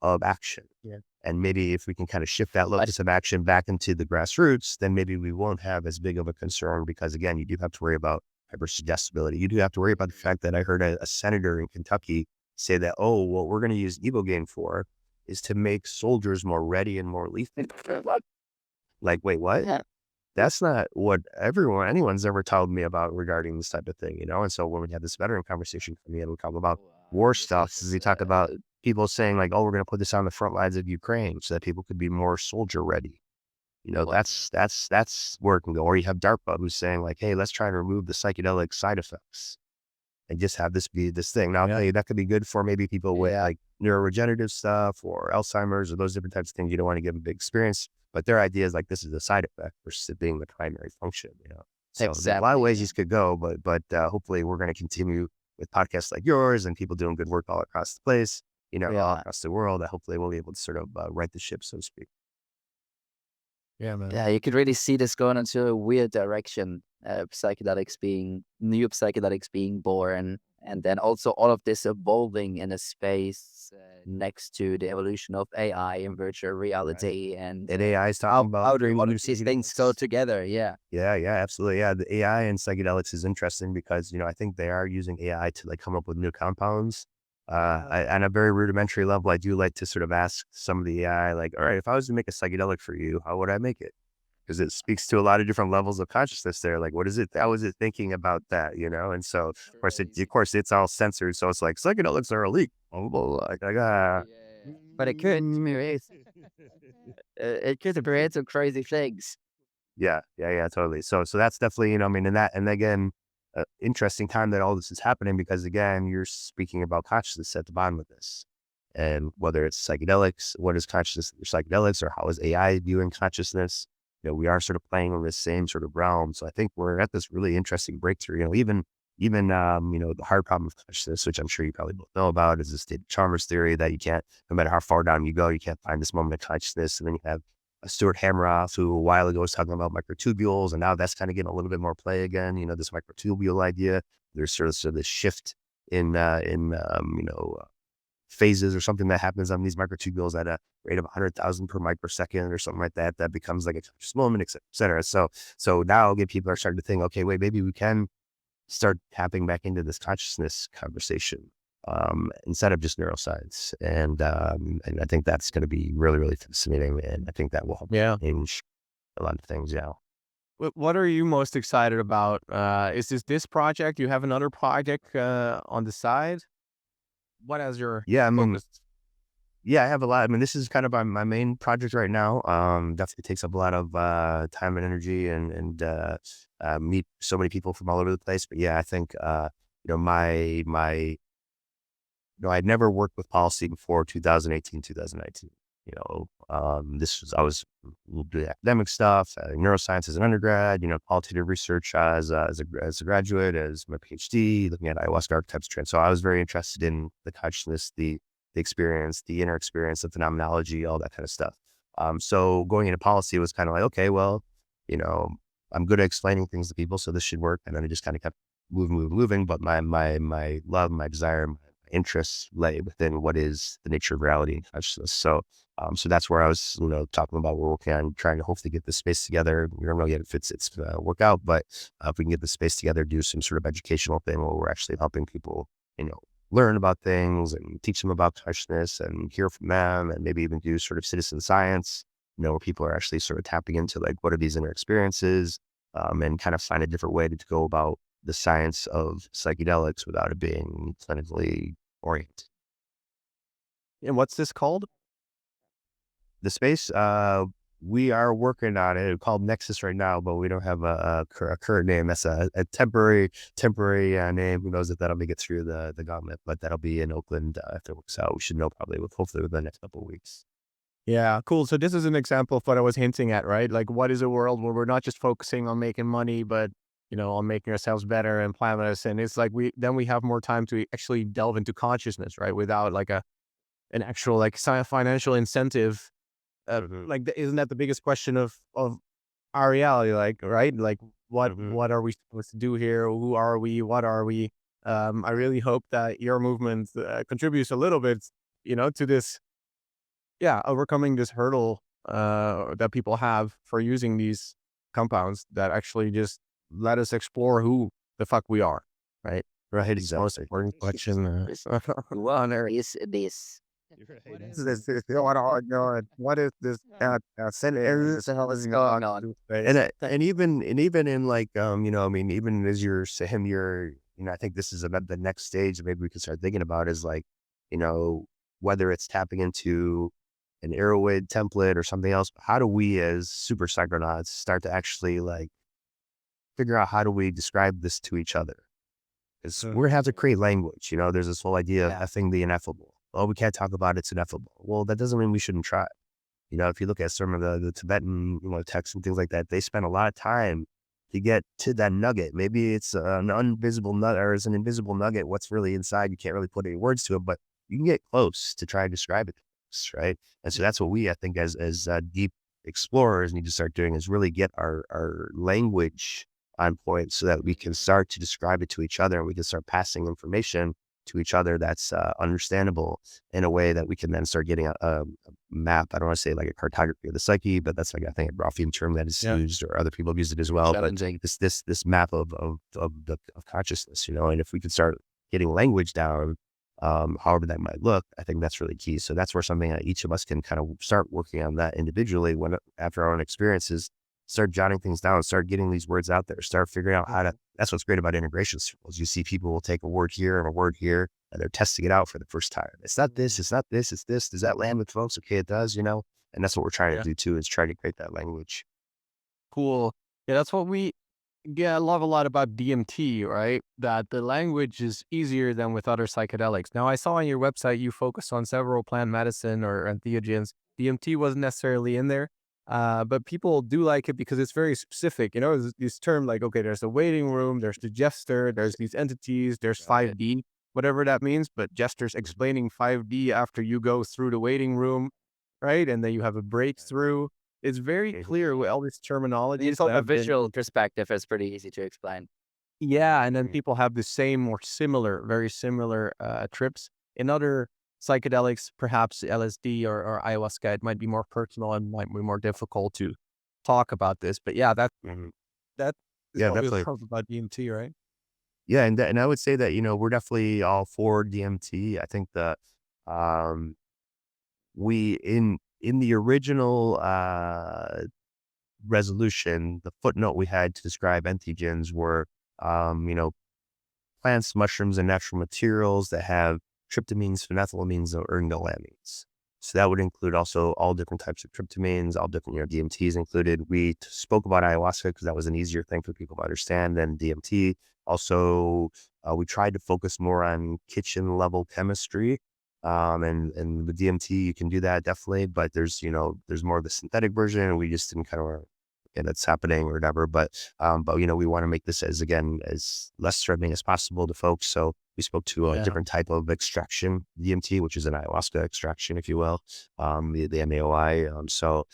S1: of action? Yeah. And maybe if we can kind of shift that locus of action back into the grassroots, then maybe we won't have as big of a concern, because again, you do have to worry about hypersuggestibility. You do have to worry about the fact that I heard a senator in Kentucky say that, oh, what we're going to use Ibogaine for is to make soldiers more ready and more lethal. Like, wait, what? Yeah. That's not what anyone's ever told me about regarding this type of thing, And so when we had this veteran conversation coming in, we talk about war stuff, we talk about people saying like, oh, we're going to put this on the front lines of Ukraine so that people could be more soldier ready. That's where it can go. Or you have DARPA who's saying like, hey, let's try and remove the psychedelic side effects and just have this be this thing. Now, I'll tell you, that could be good for maybe people with like neuroregenerative stuff or Alzheimer's or those different types of things. You don't want to give them big experience, but their idea is like, this is a side effect versus it being the primary function, So
S3: Exactly.
S1: there's a lot of ways these could go, but hopefully we're going to continue with podcasts like yours and people doing good work all across the place, all across the world, that hopefully we'll be able to sort of right the ship, so to speak.
S2: Yeah, man.
S3: Yeah, you could really see this going into a weird direction. New psychedelics being born, and then also all of this evolving in a space next to the evolution of AI and virtual reality, and
S1: AI is talking about
S3: how do all of these things go together? Yeah.
S1: Yeah, absolutely. Yeah, the AI and psychedelics is interesting because, I think they are using AI to like come up with new compounds. On a very rudimentary level, I do like to sort of ask some of the AI, like, all right, if I was to make a psychedelic for you, how would I make it? Because it speaks to a lot of different levels of consciousness there. Like, what is it? How is it thinking about that? And so, of course, it's all censored. So it's like psychedelics are illegal.
S3: But it could it could create some crazy things.
S1: Yeah, totally. So that's definitely, and again, interesting time that all this is happening, because again, you're speaking about consciousness at the bottom of this, and whether it's psychedelics, what is consciousness through psychedelics, or how is AI viewing consciousness? We are sort of playing in this same sort of realm. So I think we're at this really interesting breakthrough. Even the hard problem of consciousness, which I'm sure you probably both know about, is the state of Chalmers theory that you can't, no matter how far down you go, you can't find this moment of consciousness. And then you have Stuart Hameroff, who a while ago was talking about microtubules, and now that's kind of getting a little bit more play again. This microtubule idea. There's sort of this shift in phases or something that happens on these microtubules at a rate of 100,000 per microsecond or something like that. That becomes like a conscious moment, et cetera. So now again, people are starting to think, okay, wait, maybe we can start tapping back into this consciousness conversation instead of just neuroscience. And I think that's going to be really, really fascinating. And I think that will help change a lot of things. Yeah.
S2: What are you most excited about? Is this project? You have another project on the side? What has your focus?
S1: Yeah, I have a lot. This is kind of my main project right now. Definitely takes up a lot of time and energy, and meet so many people from all over the place. But yeah, I think I'd never worked with policy before 2018, 2019. I was doing academic stuff, neuroscience as an undergrad, qualitative research as a graduate, as my Ph.D., looking at ayahuasca archetypes trends. So I was very interested in the consciousness, the experience, the inner experience, the phenomenology, all that kind of stuff. So going into policy was kind of like, okay, well, I'm good at explaining things to people, so this should work. And then it just kind of kept moving. But my love, my desire, my interests lay within what is the nature of reality and consciousness. So that's where I was, talking about we're working on trying to hopefully get the space together. We don't know yet if it's going to work out, but if we can get the space together, do some sort of educational thing where we're actually helping people, learn about things and teach them about consciousness and hear from them, and maybe even do sort of citizen science, where people are actually sort of tapping into like, what are these inner experiences, and kind of find a different way to go about the science of psychedelics without it being clinically oriented.
S2: And what's this called?
S1: The space, we are working on it. It's called Nexus right now, but we don't have a current name. That's a temporary name. Who knows if that'll make it through the gauntlet, but that'll be in Oakland if it works out. We should know probably hopefully within the next couple of weeks.
S2: Yeah, cool. So this is an example of what I was hinting at, right? Like, what is a world where we're not just focusing on making money, but on making ourselves better and plant medicine. It's like we have more time to actually delve into consciousness, right? Without like an actual like financial incentive. Isn't that the biggest question of our reality? Like, right? Like, what are we supposed to do here? Who are we? What are we? I really hope that your movement contributes a little bit, to this. Yeah, overcoming this hurdle that people have for using these compounds that actually just let us explore who the fuck we are, right?
S1: Right,
S2: It's the most
S1: exactly.
S2: important question.
S3: What is this?
S2: What is this? What is this?
S3: What's going on?
S1: And even in like I mean, even as you're saying, I think this is about the next stage that maybe we can start thinking about is like, whether it's tapping into an Aeroid template or something else. How do we as super psychonauts start to actually like figure out how do we describe this to each other? Because we're gonna have to create language. There's this whole idea of effing the ineffable. Oh, we can't talk about it's ineffable. Well, that doesn't mean we shouldn't try. If you look at some of the Tibetan texts and things like that, they spend a lot of time to get to that nugget. Maybe it's an invisible nugget or it's an invisible nugget. What's really inside? You can't really put any words to it, but you can get close to try and describe it, right? And so that's what we, I think, as deep explorers need to start doing is really get our language on point so that we can start to describe it to each other and we can start passing information to each other that's understandable in a way that we can then start getting a map. I don't want to say like a cartography of the psyche, but that's like I think a Broffian term that is used, or other people have used it as well. But this map of consciousness, and if we could start getting language down, however that might look, I think that's really key. So that's where something that each of us can kind of start working on that individually after our own experiences. Start jotting things down, start getting these words out there, start figuring out how to, that's what's great about integration circles. You see people will take a word here and a word here, and they're testing it out for the first time. It's not this, it's not this, it's this. Does that land with folks? Okay, it does, And that's what we're trying to do too, is try to create that language.
S2: Cool. Yeah, that's what I love a lot about DMT, right? That the language is easier than with other psychedelics. Now, I saw on your website you focus on several plant medicine or entheogens. DMT wasn't necessarily in there. But people do like it because it's very specific. This term like, okay, there's a waiting room, there's the jester, there's these entities, there's 5D, whatever that means. But jesters explaining 5D after you go through the waiting room, right? And then you have a breakthrough. It's very clear with all this terminology.
S3: From a visual perspective, it's pretty easy to explain.
S2: Yeah, and then people have the same or similar, very similar trips. In other psychedelics, perhaps LSD or ayahuasca, it might be more personal and might be more difficult to talk about this. But yeah, that is what we
S1: definitely
S2: love about DMT, right?
S1: Yeah, and I would say that we're definitely all for DMT. I think that we in the original resolution, the footnote we had to describe entheogens were plants, mushrooms, and natural materials that have tryptamines, phenethylamines, or no amines. So that would include also all different types of tryptamines, all different, DMTs included. We spoke about ayahuasca because that was an easier thing for people to understand than DMT. Also, we tried to focus more on kitchen level chemistry. And with DMT, you can do that definitely, but there's more of the synthetic version, and we just didn't kind of, and it's happening or whatever. But we want to make this as less threatening as possible to folks. So we spoke to a different type of extraction, DMT, which is an ayahuasca extraction, if you will, the MAOI. So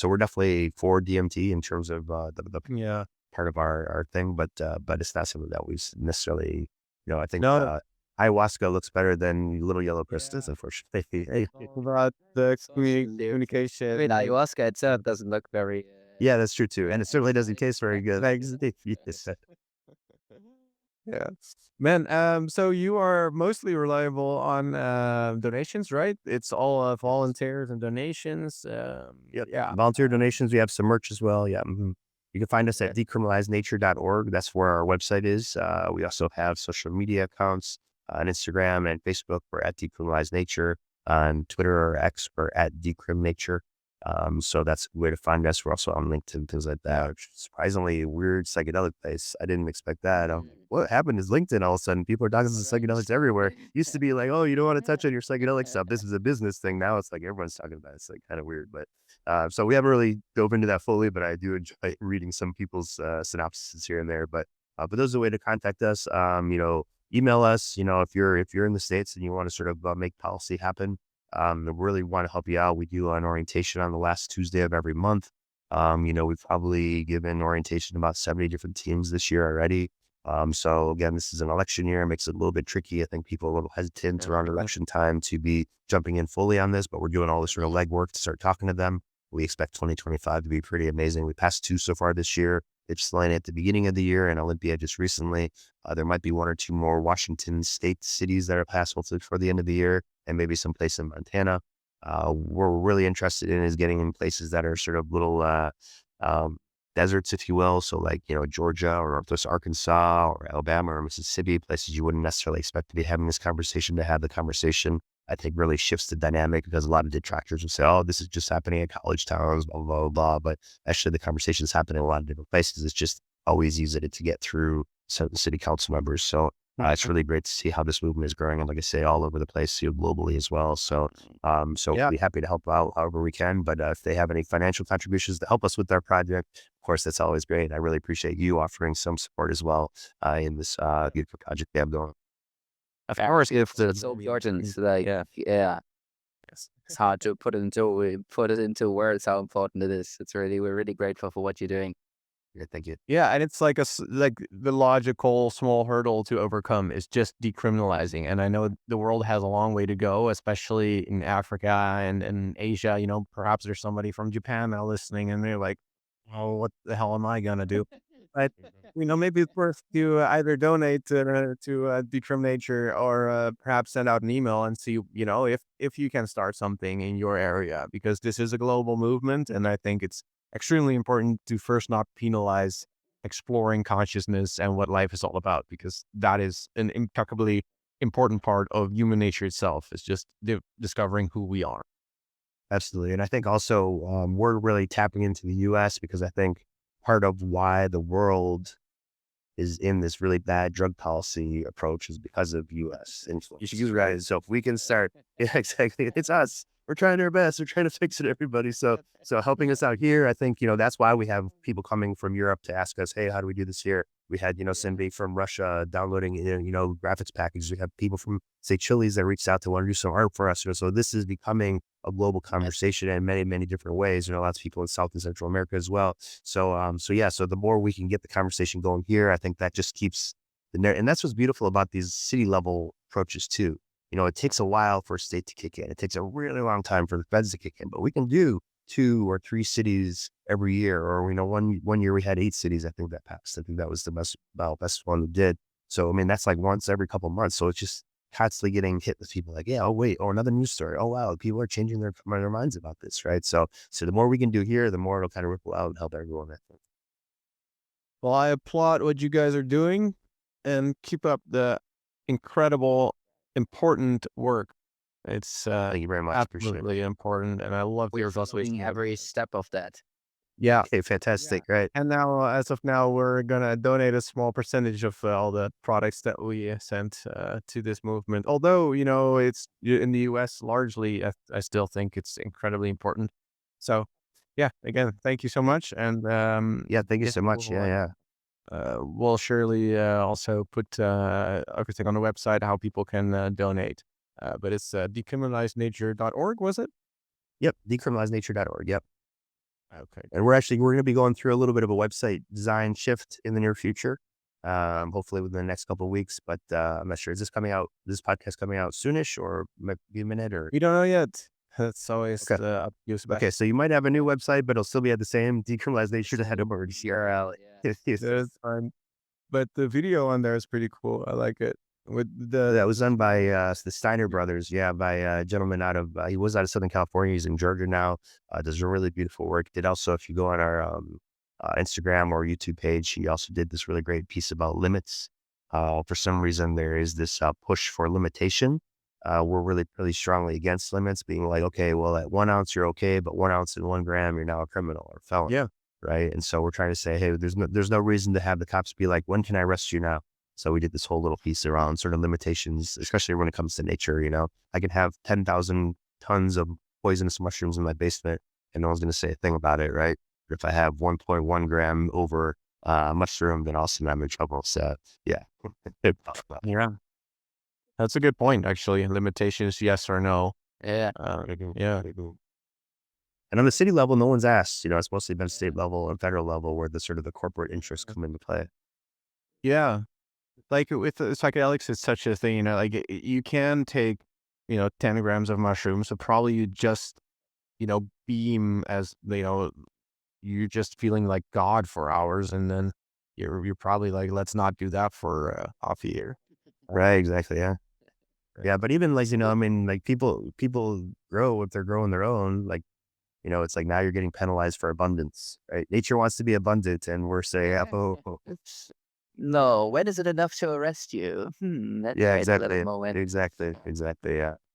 S1: we're definitely for DMT in terms of the part of our thing, but it's not something that we necessarily, I think.
S2: No.
S1: ayahuasca looks better than little yellow crystals, unfortunately.
S2: About the communication.
S3: I mean, ayahuasca itself doesn't look very.
S1: Yeah, that's true too. And it certainly doesn't taste very good. Yes.
S2: Yeah, man. So you are mostly reliable on donations, right? It's all volunteers and donations.
S1: Yep.
S2: Yeah.
S1: Volunteer donations. We have some merch as well. Yeah. You can find us at decriminalizenature.org. That's where our website is. We also have social media accounts on Instagram and Facebook. We're at Decriminalize Nature. On Twitter or X, we're at Decriminature. So that's a way to find us. We're also on LinkedIn, things like that. Which is surprisingly weird psychedelic place. I didn't expect that. What happened is LinkedIn all of a sudden people are talking to psychedelics everywhere. Used to be like, oh, you don't want to touch on your psychedelic stuff. This is a business thing. Now it's like everyone's talking about it. It's like kind of weird. But so we haven't really dove into that fully, but I do enjoy reading some people's synopses here and there. But those are a way to contact us. Email us. If you're in the States and you want to sort of make policy happen. We really want to help you out. We do an orientation on the last Tuesday of every month. We've probably given orientation to about 70 different teams this year already. So again, this is an election year. It makes it a little bit tricky. I think people are a little hesitant around election time to be jumping in fully on this, but we're doing all this sort of legwork to start talking to them. We expect 2025 to be pretty amazing. We passed 2 so far this year. Ypsilanti at the beginning of the year and Olympia just recently. There might be 1 or 2 more Washington state cities that are passed for the end of the year, and maybe someplace in Montana. We're really interested in is getting in places that are sort of little deserts, if you will. So like, Georgia or Northwest Arkansas or Alabama or Mississippi, places you wouldn't necessarily expect to be having this conversation to have the conversation. I think really shifts the dynamic because a lot of detractors will say, oh, this is just happening in college towns, blah, blah, blah, blah. But actually the conversation is happening in a lot of different places. It's just always easy to get through certain city council members. So it's really great to see how this movement is growing. And like I say, all over the place, globally as well. So we'll be happy to help out however we can. But if they have any financial contributions to help us with our project, of course, that's always great. I really appreciate you offering some support as well in this beautiful project they have going.
S3: Of course, if it's so important, like it's hard to put it into words how important it is. We're really grateful for what you're doing.
S1: Yeah, thank you.
S2: Yeah, and it's like like the logical small hurdle to overcome is just decriminalizing. And I know the world has a long way to go, especially in Africa and Asia. Perhaps there's somebody from Japan now listening, and they're like, "Oh, what the hell am I gonna do?" But maybe it's worth to either donate to Decriminature or perhaps send out an email and see, if you can start something in your area, because this is a global movement, and I think it's extremely important to first not penalize exploring consciousness and what life is all about, because that is an impeccably important part of human nature itself. It's just discovering who we are.
S1: Absolutely. And I think also we're really tapping into the U.S. because I think part of why the world is in this really bad drug policy approach is because of U.S. influence. Right. So if we can start, exactly, it's us. We're trying our best. We're trying to fix it, everybody. So helping us out here, I think, that's why we have people coming from Europe to ask us, hey, how do we do this here? We had, somebody from Russia downloading, graphics packages. We have people from, say, Chile's that reached out to want to do some art for us. So this is becoming a global conversation in many, many different ways. Lots of people in South and Central America as well. So the more we can get the conversation going here, I think that just keeps and that's what's beautiful about these city level approaches too. It takes a while for a state to kick in. It takes a really long time for the feds to kick in, but we can do 2 or 3 cities every year. Or, one year we had 8 cities, I think, that passed. I think that was the best one we did. So, that's like once every couple of months. So it's just constantly getting hit with people like, yeah, oh, wait, oh, another news story. Oh, wow, people are changing their minds about this, right? So the more we can do here, the more it'll kind of ripple out and help everyone, I think.
S2: Well, I applaud what you guys are doing and keep up the incredible, important work. It's
S1: thank you very much.
S2: absolutely important, and I love
S3: We're
S2: your
S3: following every step of that.
S2: Yeah.
S1: Okay, fantastic, right?
S2: And now, as of now, we're gonna donate a small percentage of all the products that we sent to this movement. Although, it's in the U.S. largely, I still think it's incredibly important. So, yeah, again, thank you so much, and
S1: thank you so much.
S2: we'll surely also put everything on the website how people can donate. But it's decriminalizenature.org, was it?
S1: Yep, decriminalizenature.org. Yep.
S2: Okay.
S1: And we're going to be going through a little bit of a website design shift in the near future. hopefully within the next couple of weeks, but I'm not sure. Is this podcast coming out soonish, or might be a minute, or?
S2: We don't know yet. That's always
S1: Okay.
S2: up to you, Sebastian.
S1: Okay, so you might have a new website, but it'll still be at the same Decriminalize Nature head over URL.
S2: That's fine. But the video on there is pretty cool. I like it. With
S1: That was done by the Steiner brothers. Yeah, by a gentleman out of he was out of Southern California. He's in Georgia now. Does really beautiful work. Did also, if you go on our Instagram or YouTube page, he also did this really great piece about limits. For some reason, there is this push for limitation. We're really strongly against limits, being like, okay, well, at 1 ounce you're okay, but 1 ounce and 1 gram you're now a criminal or a felon.
S2: Yeah.
S1: Right. And so we're trying to say, hey, there's no reason to have the cops be like, when can I arrest you now? So we did this whole little piece around sort of limitations, especially when it comes to nature. I can have 10,000 tons of poisonous mushrooms in my basement and no one's going to say a thing about it. Right. But if I have 1.1 gram over mushroom, then all of a sudden I'm in trouble. So yeah.
S2: Yeah. That's a good point, actually. Limitations, yes or no.
S3: Yeah.
S2: Yeah.
S1: And on the city level, no one's asked. It's mostly been state level and federal level where the sort of the corporate interests come into play.
S2: Yeah. Like with psychedelics, it's such a thing, like you can take, 10 grams of mushrooms, so probably you just, beam as, you're just feeling like God for hours. And then you're probably like, let's not do that for half a year.
S1: Right. Exactly. Yeah. Yeah. But even like, I mean, like people grow if they're growing their own, like, it's like now you're getting penalized for abundance, right? Nature wants to be abundant, and we're saying, oh.
S3: No, when is it enough to arrest you? That's
S1: Yeah,
S3: right, a little
S1: exactly.
S3: moment.
S1: Exactly. Yeah.